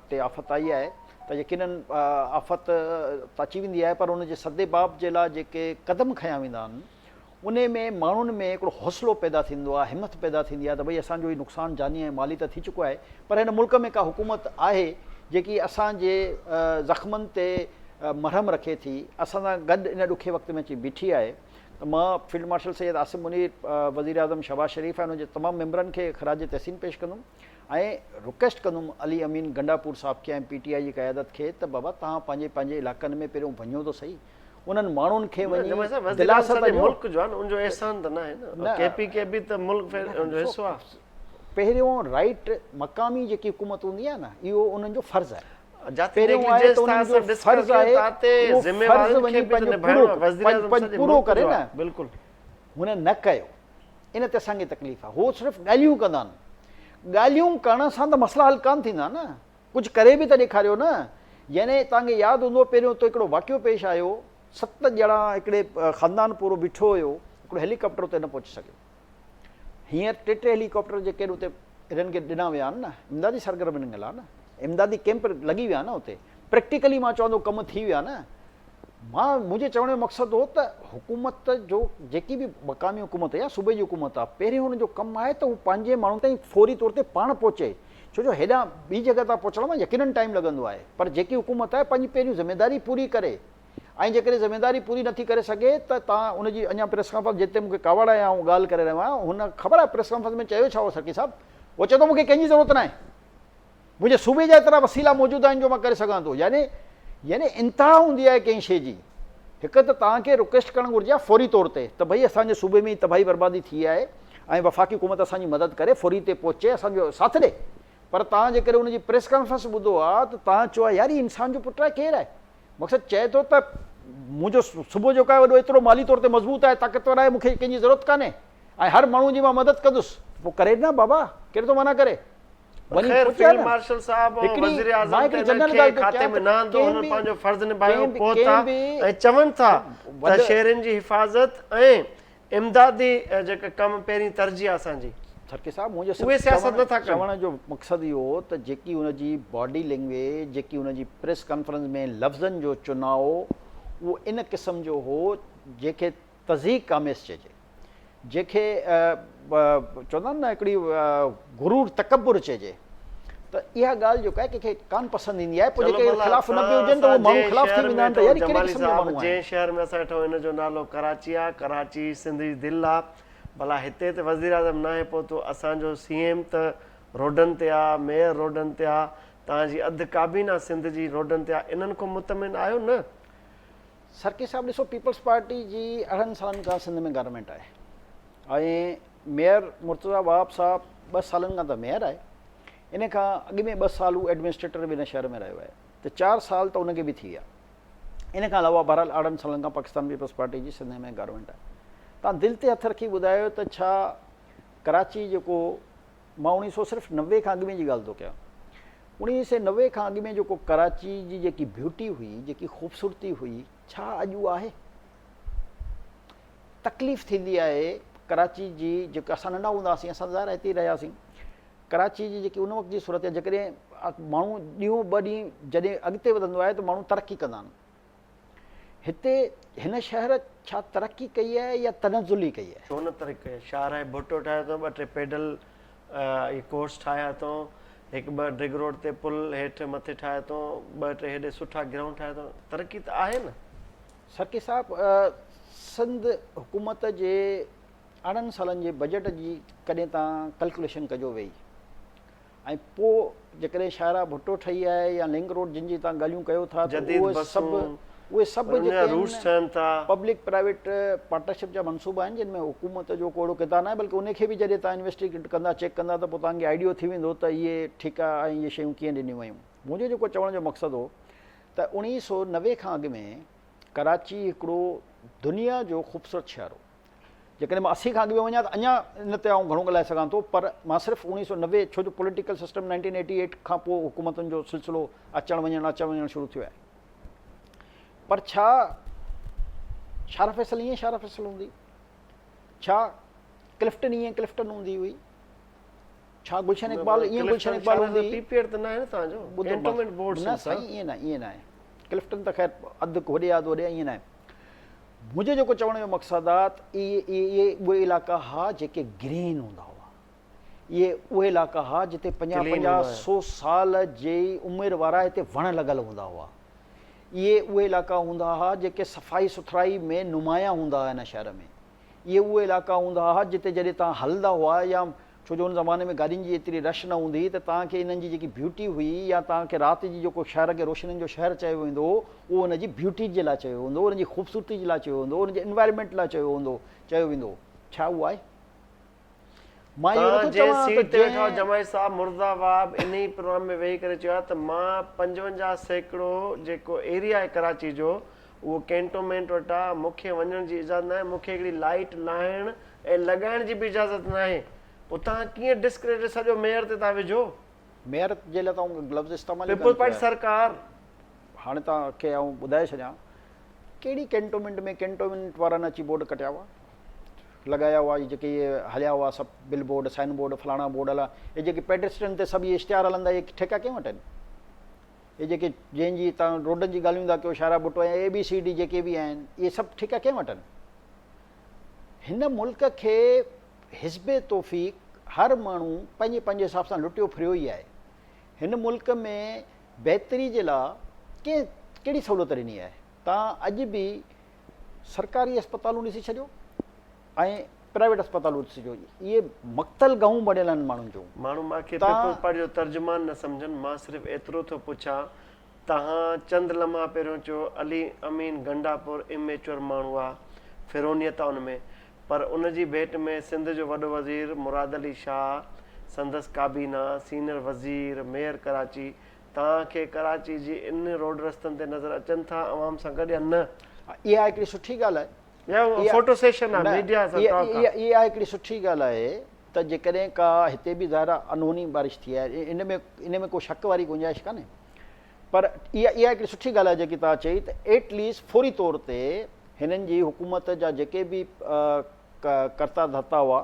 ते आफ़त आई आहे, त यकीनन आफ़त त अची वेंदी आहे, पर उन जे सदेबाब जे लाइ जेके क़दम खयां वेंदा आहिनि उन में माण्हुनि में हिकिड़ो हौसलो पैदा थींदो आहे, हिमत पैदा थींदी आहे त भई असांजो ही नुक़सानु जानी ऐं माली त थी चुको आहे, पर हिन मुल्क में का हुकूमत आहे जेकी असांजे ज़ख़्मनि ते मरहम रखे थी, असां सां गॾु इन ॾुखे वक़्त में अची बीठी आहे। त मां फील्ड मार्शल सैयद आसिम मुनीर, वज़ीर आज़म शहबाज शरीफ़ ऐं उनजे तमामु मेंबरनि खे ख़राज तहसीन पेश कंदुमि ऐं रिक्वेस्ट कंदुमि अली अमीन गंडापुर साहब खे ऐं PTI जी क़यादत खे त बाबा तव्हां पंहिंजे पंहिंजे इलाइक़नि में पहिरियों वञो त सही, उन्हनि माण्हुनि खे वञी दिलासत ॾियो। मुल्क जो आहे न, उनजो एहसान त न आहे न, KP के बि त मुल्क जो हिसो आहे। पहिरियों राइट मक़ामी जेकी हुकूमत हूंदी आहे न, इहो उन्हनि जो फ़र्ज़ु आहे। पूरो करे न, बिल्कुलु हुन न कयो, इन ते असांखे तकलीफ़ आहे। हो सिर्फ़ु ॻाल्हियूं कंदा आहिनि, ॻाल्हियूं करण सां त मसला हल कान थींदा न, कुझु करे बि त ॾेखारियो न। यानी तव्हांखे यादि हूंदो पहिरियों त हिकिड़ो वाक़ियो पेश आयो, 7 ॼणा हिकिड़े ख़ानदान पूरो बीठो हुयो, हिकिड़ो हेलीकॉप्टर उते न पहुची सघियो। हींअर 3 हेलीकॉप्टर जेके उते हिननि खे ॾिना विया आहिनि न, इमदादी सरगर्मियुनि जे लाइ न, इमदादी कैंप लॻी विया न उते, प्रैक्टिकली मां चवंदो कमु थी विया न। मुंहिंजे चवण जो मक़सदु हो त हुकूमत जो जेकी बि मक़ामी हुकूमत या सूबे जी हुकूमत आहे, पहिरियों हुनजो कमु आहे त हू पंहिंजे माण्हुनि ताईं फौरी तौर ते पाण पहुचे, छो जो हेॾां ॿी जॻह तां पहुचण में यकीनन टाइम लॻंदो आहे। पर जेकी हुकूमत आहे पंहिंजी पहिरियों ज़िमेदारी पूरी करे, ऐं जेकॾहिं ज़िमेदारी पूरी नथी करे सघे त तव्हां उनजी अञा प्रेस कॉन्फ्रेंस जिते मूंखे कावड़ आहे ऐं ॻाल्हि करे रहियो आहियां, हुन ख़बर आहे प्रेस कॉन्फ्रेंस में चयो छा हो सर्की साहब, उहो चए थो मूंखे कंहिंजी ज़रूरत न आहे, मुंहिंजे सूबे जा एतिरा वसीला मौजूदु आहिनि जो मां करे सघां थो। यानी इंतिहा हूंदी आहे कंहिं शइ जी। हिकु त तव्हांखे रिक्वेस्ट करणु घुरिजे आहे फौरी तौर ते त भई असांजे सूबे में तबाही बर्बादी थी आहे ऐं वफ़ाक़ी हुकूमत असांजी मदद करे फौरी ते पहुचे, असांजो साथ ॾे। पर तव्हां जेकॾहिं हुनजी प्रेस कॉन्फ्रेंस ॿुधो आहे त तव्हां चयो आहे यार ही इंसान जो पुटु आहे, केरु आहे? मक़सदु चए थो त मुंहिंजो सुबुह जेको आहे वॾो एतिरो माली तौर ते मज़बूत आहे, ताक़तवर आहे, मूंखे कंहिंजी ज़रूरत कान्हे ऐं हर माण्हू जी मां मदद कंदुसि। पोइ करे न बाबा, केरु थो मना करे? मार्शल साहब वज़ीर आज़म खाते में न आंदो, हुननि पंहिंजो फर्ज़ निभायो, पहुता ऐं चवनि था त शहरनि जी हिफ़ाज़त ऐं इमदादी जेका कम पहिरीं तरजीह असांजी। सर्की साहब, मुंहिंजो उहे सियासत नथा कनि। चवण जो मक़सदु इहो हो त जेकी हुनजी बॉडी लैंग्वेज, जेकी हुनजी प्रेस कॉन्फ्रेंस में लफ़्ज़नि जो चुनाव, उहो इन क़िस्म जो हो जंहिंखे तज़ीक आमेस चइजे, जंहिंखे चवंदा आहिनि न हिकिड़ी गुरूर तकबुर चइजे। त इहा ॻाल्हि जेका आहे कंहिंखे कान पसंदि ईंदी आहे। पोइ जेके ख़िलाफ़ न बि हुजनि त उहे माण्हू ख़िलाफ़ थी वेंदा आहिनि त यार कहिड़े क़िस्म जा माण्हू आहिनि। जंहिं शहर में असां वेठो हिन जो नालो कराची आहे, कराची सिंध जी दिलि आहे, भला हिते त वज़ीर आज़म न आहे पहुतो, असांजो CM त रोडनि ते आहे, मेयर रोडनि ते आहे, तव्हांजी अधु काबीना सिंध जी रोडनि ते आहे, इन्हनि खां मुतमिन आहियो न? सर्की साहब ॾिसो, पीपल्स पार्टी जी 8 सालनि खां सिंध में गवर्नमेंट आहे ऐं मेयर मुर्तज़ा वहाब साहब 2 सालनि खां त मेयर आहे, इन खां अॻु में 2 साल हू एडमिनिस्ट्रेटर बि हिन शहर में रहियो आहे, त 4 साल त उनखे बि थी विया। इन खां अलावा बहरहाल 8 सालनि खां पाकिस्तान पीपल्स पार्टी जी सिंध में गवर्नमेंट आहे। तव्हां दिलि ते हथु रखी ॿुधायो त छा कराची जेको, मां 1990 खां अॻु में जी ॻाल्हि थो कयां, 1990 खां अॻु में जेको कराची जी जेकी ब्यूटी हुई, जेकी ख़ूबसूरती हुई, छा अॼु आहे? तकलीफ़ थींदी आहे कराची जी, जेका असां नंढा हूंदा हुआसीं, असां ज़ाहिर हिते ई रहियासीं, कराची जी जेकी उन वक़्त जी सूरत आहे, जेकॾहिं माण्हू ॾींहों 2 ॾींहं जॾहिं अॻिते वधंदो आहे त माण्हू तरक़ी कंदा आहिनि। हिते हिन शहर छा तरक़ी कई आहे या तनज़ुली कई आहे? छो न तरक़ी कई? शाहराह भुट्टो ठाहियो अथऊं, 2-3 पैडल कोर्स ठाहिया अथऊं, 1-2 ड्रिग रोड ते पुल हेठि मथे ठाहिया अथऊं, 2-3 हेॾे सुठा ग्राउंड ठाहिया अथऊं, तरक़ी त आहे न। सर्की साहब, सिंध हुकूमत जे 8 सालनि जे बजट जी कॾहिं तव्हां कैलकुलेशन कजो वेही, ऐं पोइ जेकॾहिं शाहराह भुट्टो ठही आहे या लिंक रोड जिन जी तव्हां ॻाल्हियूं कयो था, उहे सभु जेके पब्लिक प्राइवेट पार्टनरशिप जा मनसूबा आहिनि, जिन में हुकूमत जो कोड़ो किताब न आहे, बल्कि उनखे बि जॾहिं तव्हां इन्वेस्टिगेट कंदा, चेक कंदा, त पोइ तव्हांखे आइडियो थी वेंदो त इहे ठीकु आहे ऐं इहे शयूं कीअं ॾिनियूं वयूं। मुंहिंजो जेको चवण जो मक़सदु हो त 1990 खां अॻु में कराची हिकिड़ो दुनिया जो ख़ूबसूरत शहर हो। जेकॾहिं मां 80 खां अॻु में वञा त अञा इन ते आउं घणो ॻाल्हाए सघां थो, पर मां सिर्फ़ु 1990, छो जो पॉलिटिकल सिस्टम 1988 खां पोइ हुकूमतुनि जो सिलसिलो अचणु वञणु शुरू थियो आहे। पर छा शारा फैसल ईअं शारा फैसल हूंदी? छा क्लिफ्टन ईअं क्लिफ्टन हूंदी हुई? छा गुलशन इकबाल ईअं गुलशन इकबाल हूंदी पीपीआर त न आहे न तव्हांजो ॿुधो कैंटोनमेंट बोर्ड न साईं ईअं न आहे क्लिफ्टन त ख़ैर अधु होॾे आहे होॾे ईअं न आहे मुंहिंजो जेको चवण जो मक़सदु आहे त इहे उहे इलाइक़ा हुआ जेके ग्रीन हूंदा हुआ इहे उहे इलाइक़ा हुआ जिते 50-100 साल जी उमिरि वारा हिते वण लॻल हूंदा हुआ इहे उहे इलाइक़ा हूंदा हुआ जेके सफ़ाई सुथराई में नुमाया हूंदा हुआ हिन शहर में इहे उहे इलाइक़ा हूंदा हुआ जिते जॾहिं तव्हां हलंदा हुआ या छो जो हुन ज़माने में गाॾियुनि जी एतिरी रश न हूंदी त तव्हांखे इन्हनि जी जेकी ब्यूटी हुई या तव्हांखे राति जी जेको शहर खे रोशनियुनि जो शहर चयो वेंदो उहो हुनजी ब्यूटी जे लाइ चयो वेंदो हुनजी ख़ूबसूरती जे लाइ चयो वेंदो हुनजे इन्वायरमेंट लाइ चयो वेंदो छा उहा आहे मां इहो नथो चवां त जंहिं जमाई साहब मुर्दाबाद इन ई प्रोग्राम में वेही करे चयो आहे त मां 55% जेको एरिया आहे कराची जो उहो कैंटोनमेंट वटि आहे मूंखे वञण जी इजाज़त न आहे मूंखे हिकिड़ी लाइट लाइण ऐं लॻाइण जी बि इजाज़त न आहे पोइ तव्हां कीअं डिस्क्रेडिट सॼो मेयर ते तव्हां विझो मेयर जे लाइ तव्हां लफ़्ज़ इस्तेमालु पीपल्स पार्टी सरकार हाणे तव्हांखे आउं ॿुधाए छॾियां कहिड़ी कैंटोनमेंट में कैंटोनमेंट वारनि अची बोर्ड कटिया हुआ लॻाया हुआ जेके इहे हलिया हुआ सभु बिल बोर्ड साइन बोर्ड फलाणा बोर्ड हला इहे जेके पेडेस्ट्रियन ते सभु इहे इश्तिहार हलंदा इहे ठेका कंहिं वटि आहिनि इहे जेके जंहिंजी तव्हां रोडनि जी ॻाल्हियूं था कयो शारा बुटो ऐं ABCD जेके बि आहिनि इहे सभु ठेका कंहिं वटि आहिनि हिन मुल्क खे हिस्बे तौफ़ीक़ हर माण्हू पंहिंजे पंहिंजे हिसाब सां लुटियो फिरियो ई आहे हिन मुल्क में बहितरी जे लाइ कहिड़ी सहूलियत ॾिनी आहे तव्हां अॼु बि सरकारी अस्पतालूं ॾिसी छॾियो ऐं प्राइवेट अस्पतालूं ॾिसी छॾियो इहे मक़्तल गहूं बढ़ियल आहिनि माण्हुनि जो माण्हू मूंखे पीपल्स पार्टी जो तर्जुमान न सम्झनि मां सिर्फ़ु एतिरो थो पुछां तव्हां चंद लम्हा पहिरियों चयो अली अमीन गंडापुर इमेच्योर माण्हू आहे फिरोनियत आहे उनमें पर उनजी भेट में सिंध जो वॾो वज़ीर मुराद अली शाह संदसि काबीना सीनियर वज़ीर मेयर कराची तव्हांखे कराची जी इन रोड रस्तनि ते नज़र अचनि था अवाम सां गॾु या न इहा हिकिड़ी सुठी ॻाल्हि आहे फोटो सेशन आहे मीडिया सां इहा हिकिड़ी सुठी ॻाल्हि आहे त जेकॾहिं का हिते बि ज़ाहिर अनहोनी बारिश थी आहे इन में को शक वारी गुंजाइश कान्हे पर इहा हिकिड़ी सुठी ॻाल्हि आहे जेकी तव्हां चई त एटलीस्ट फौरी तौर ते हिननि जी हुकूमत जा जेके बि कर्ता धर्ता हुआ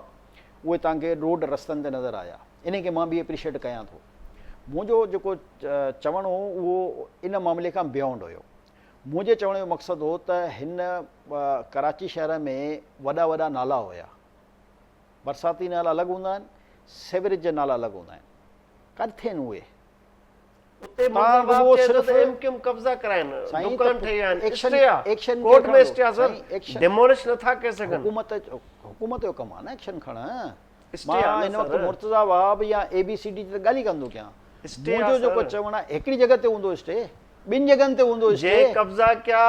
उहे तव्हांखे रोड रस्तनि ते नज़र आया इन खे मां बि एप्रिशिएट कयां थो मुंहिंजो जेको चवणु हो उहो इन मामले खां बियॉन्ड हुयो मुंहिंजे चवण जो मक़सदु हो त हिन कराची शहर में वॾा वॾा नाला हुया बरसाती नाला अलॻि हूंदा आहिनि सेवरेज जा नाला अलॻि हूंदा आहिनि किथे आहिनि उहे हुकूमत जो कमु आहे न एक्शन खणणु मां हिन वक़्तु मुर्तज़ा वाब या ABCD जी त ॻाल्हि ई कंदो कयां मुंहिंजो जेको चवणु आहे हिकिड़ी जॻह ते हूंदो स्टे ॿिनि जॻहनि ते हूंदो स्टे कब्ज़ा कया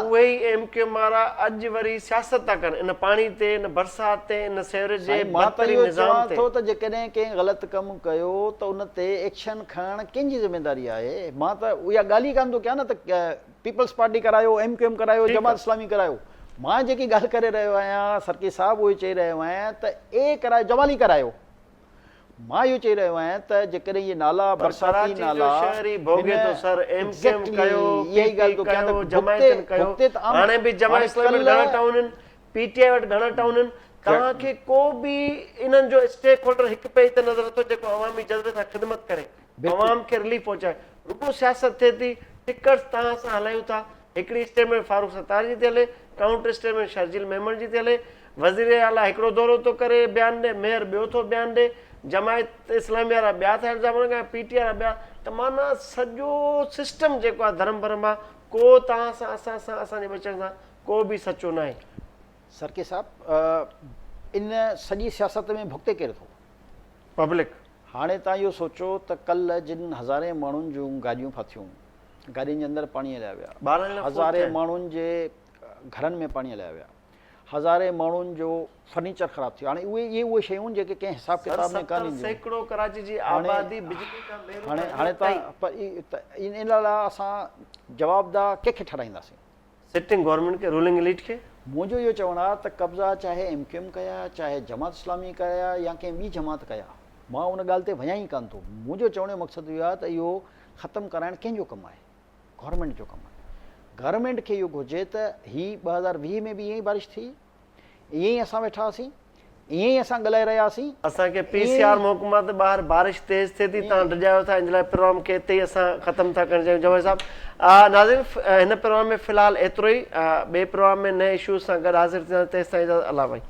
उहे ई MQM वारा अॼु वरी सियासत था कनि इन पाणी ते इन बरसात ते इन सेवरेज जे मां त इहो चवां थो त जेकॾहिं कंहिं ग़लति कमु कयो त उन ते एक्शन खणणु कंहिंजी ज़िमेदारी आहे मां त उहा ॻाल्हि ई कान थो कयां न त पीपल्स पार्टी करायो MQM करायो जमात इस्लामी करायो मां जेकी ॻाल्हि करे रहियो आहियां सरकी साहब उहो चई रहियो आहियां त करायो जमाली करायो मां इहो चई रहियो आहियां त जेकॾहिं इहे नाला बरसाती नाला तव्हांखे को बि इन्हनि जो स्टेक होल्डर हिकु पेज ते नज़र अथो जेको अवामी जज़्बे सां ख़िदमत करे अवाम खे रिलीफ पहुचाए रुॻो सियासत थिए थी टिकट्स तव्हां सां हलायूं था हिकिड़ी स्टेट में फारूक सत्तार जी थी हले काउंटर स्टेट में शर्जील मेमन जी थी हले वज़ीर आला हिकिड़ो दौरो थो करे बयानु ॾे मेयर ॿियो थो बयानु ॾे जमायत इस्लामी वारा ॿिया था इल्ज़ाम PTI वारा ॿिया त माना सॼो सिस्टम जेको आहे धर्म भरम आहे को तव्हां सां असां सां असांजे बचण सां को बि सचो न आहे सरके साहब इन सॼी सियासत में भुगते केरु थो पब्लिक हाणे तव्हां इहो सोचो त कल्ह जिन हज़ारे माण्हुनि जूं गाॾियूं फाथियूं गाॾियुनि जे अंदरि पाणी हलिया विया हज़ारे माण्हुनि जे घरनि में पाणी हलिया विया हज़ारे माण्हुनि जो फर्नीचर ख़राबु थियो हाणे उहे शयूं जेके कंहिं हिसाब किताब में कान ईंदियूं हाणे तव्हां इन लाइ असां जवाबदार कंहिंखे ठहिराईंदासीं सिटिंग गवर्नमेंट खे रूलिंग एलीट खे मुंहिंजो इहो चवणु आहे त कब्ज़ा चाहे MQM कया चाहे जमात इस्लामी कया या कंहिं ॿी जमात कया मां उन ॻाल्हि ते वञा ई कान थो मुंहिंजो चवण जो मक़सदु इहो आहे त इहो ख़तमु कराइणु कंहिंजो कमु आहे गवर्नमेंट जो कमु आहे गवर्नमेंट खे इहो घुरिजे त ही 2020 में बि ईअं ई बारिश थी ईअं ई असां वेठा हुआसीं ईअं ई असां ॻाल्हाए रहियासीं। असांखे PCR महकमा ते ॿाहिरि बारिश तेज़ थिए थी, तव्हां डिॼायो था, इन लाइ प्रोग्राम खे हिते ई असां ख़तमु था करणु चाहियूं। जवेद साहब, नाज़रीन हिन प्रोग्राम में फ़िलहालु एतिरो ई, ॿिए प्रोग्राम में नए इशूज़ सां गॾु हाज़िर थींदा, तेसिताईं इजाज़त, अल्लाह भाई।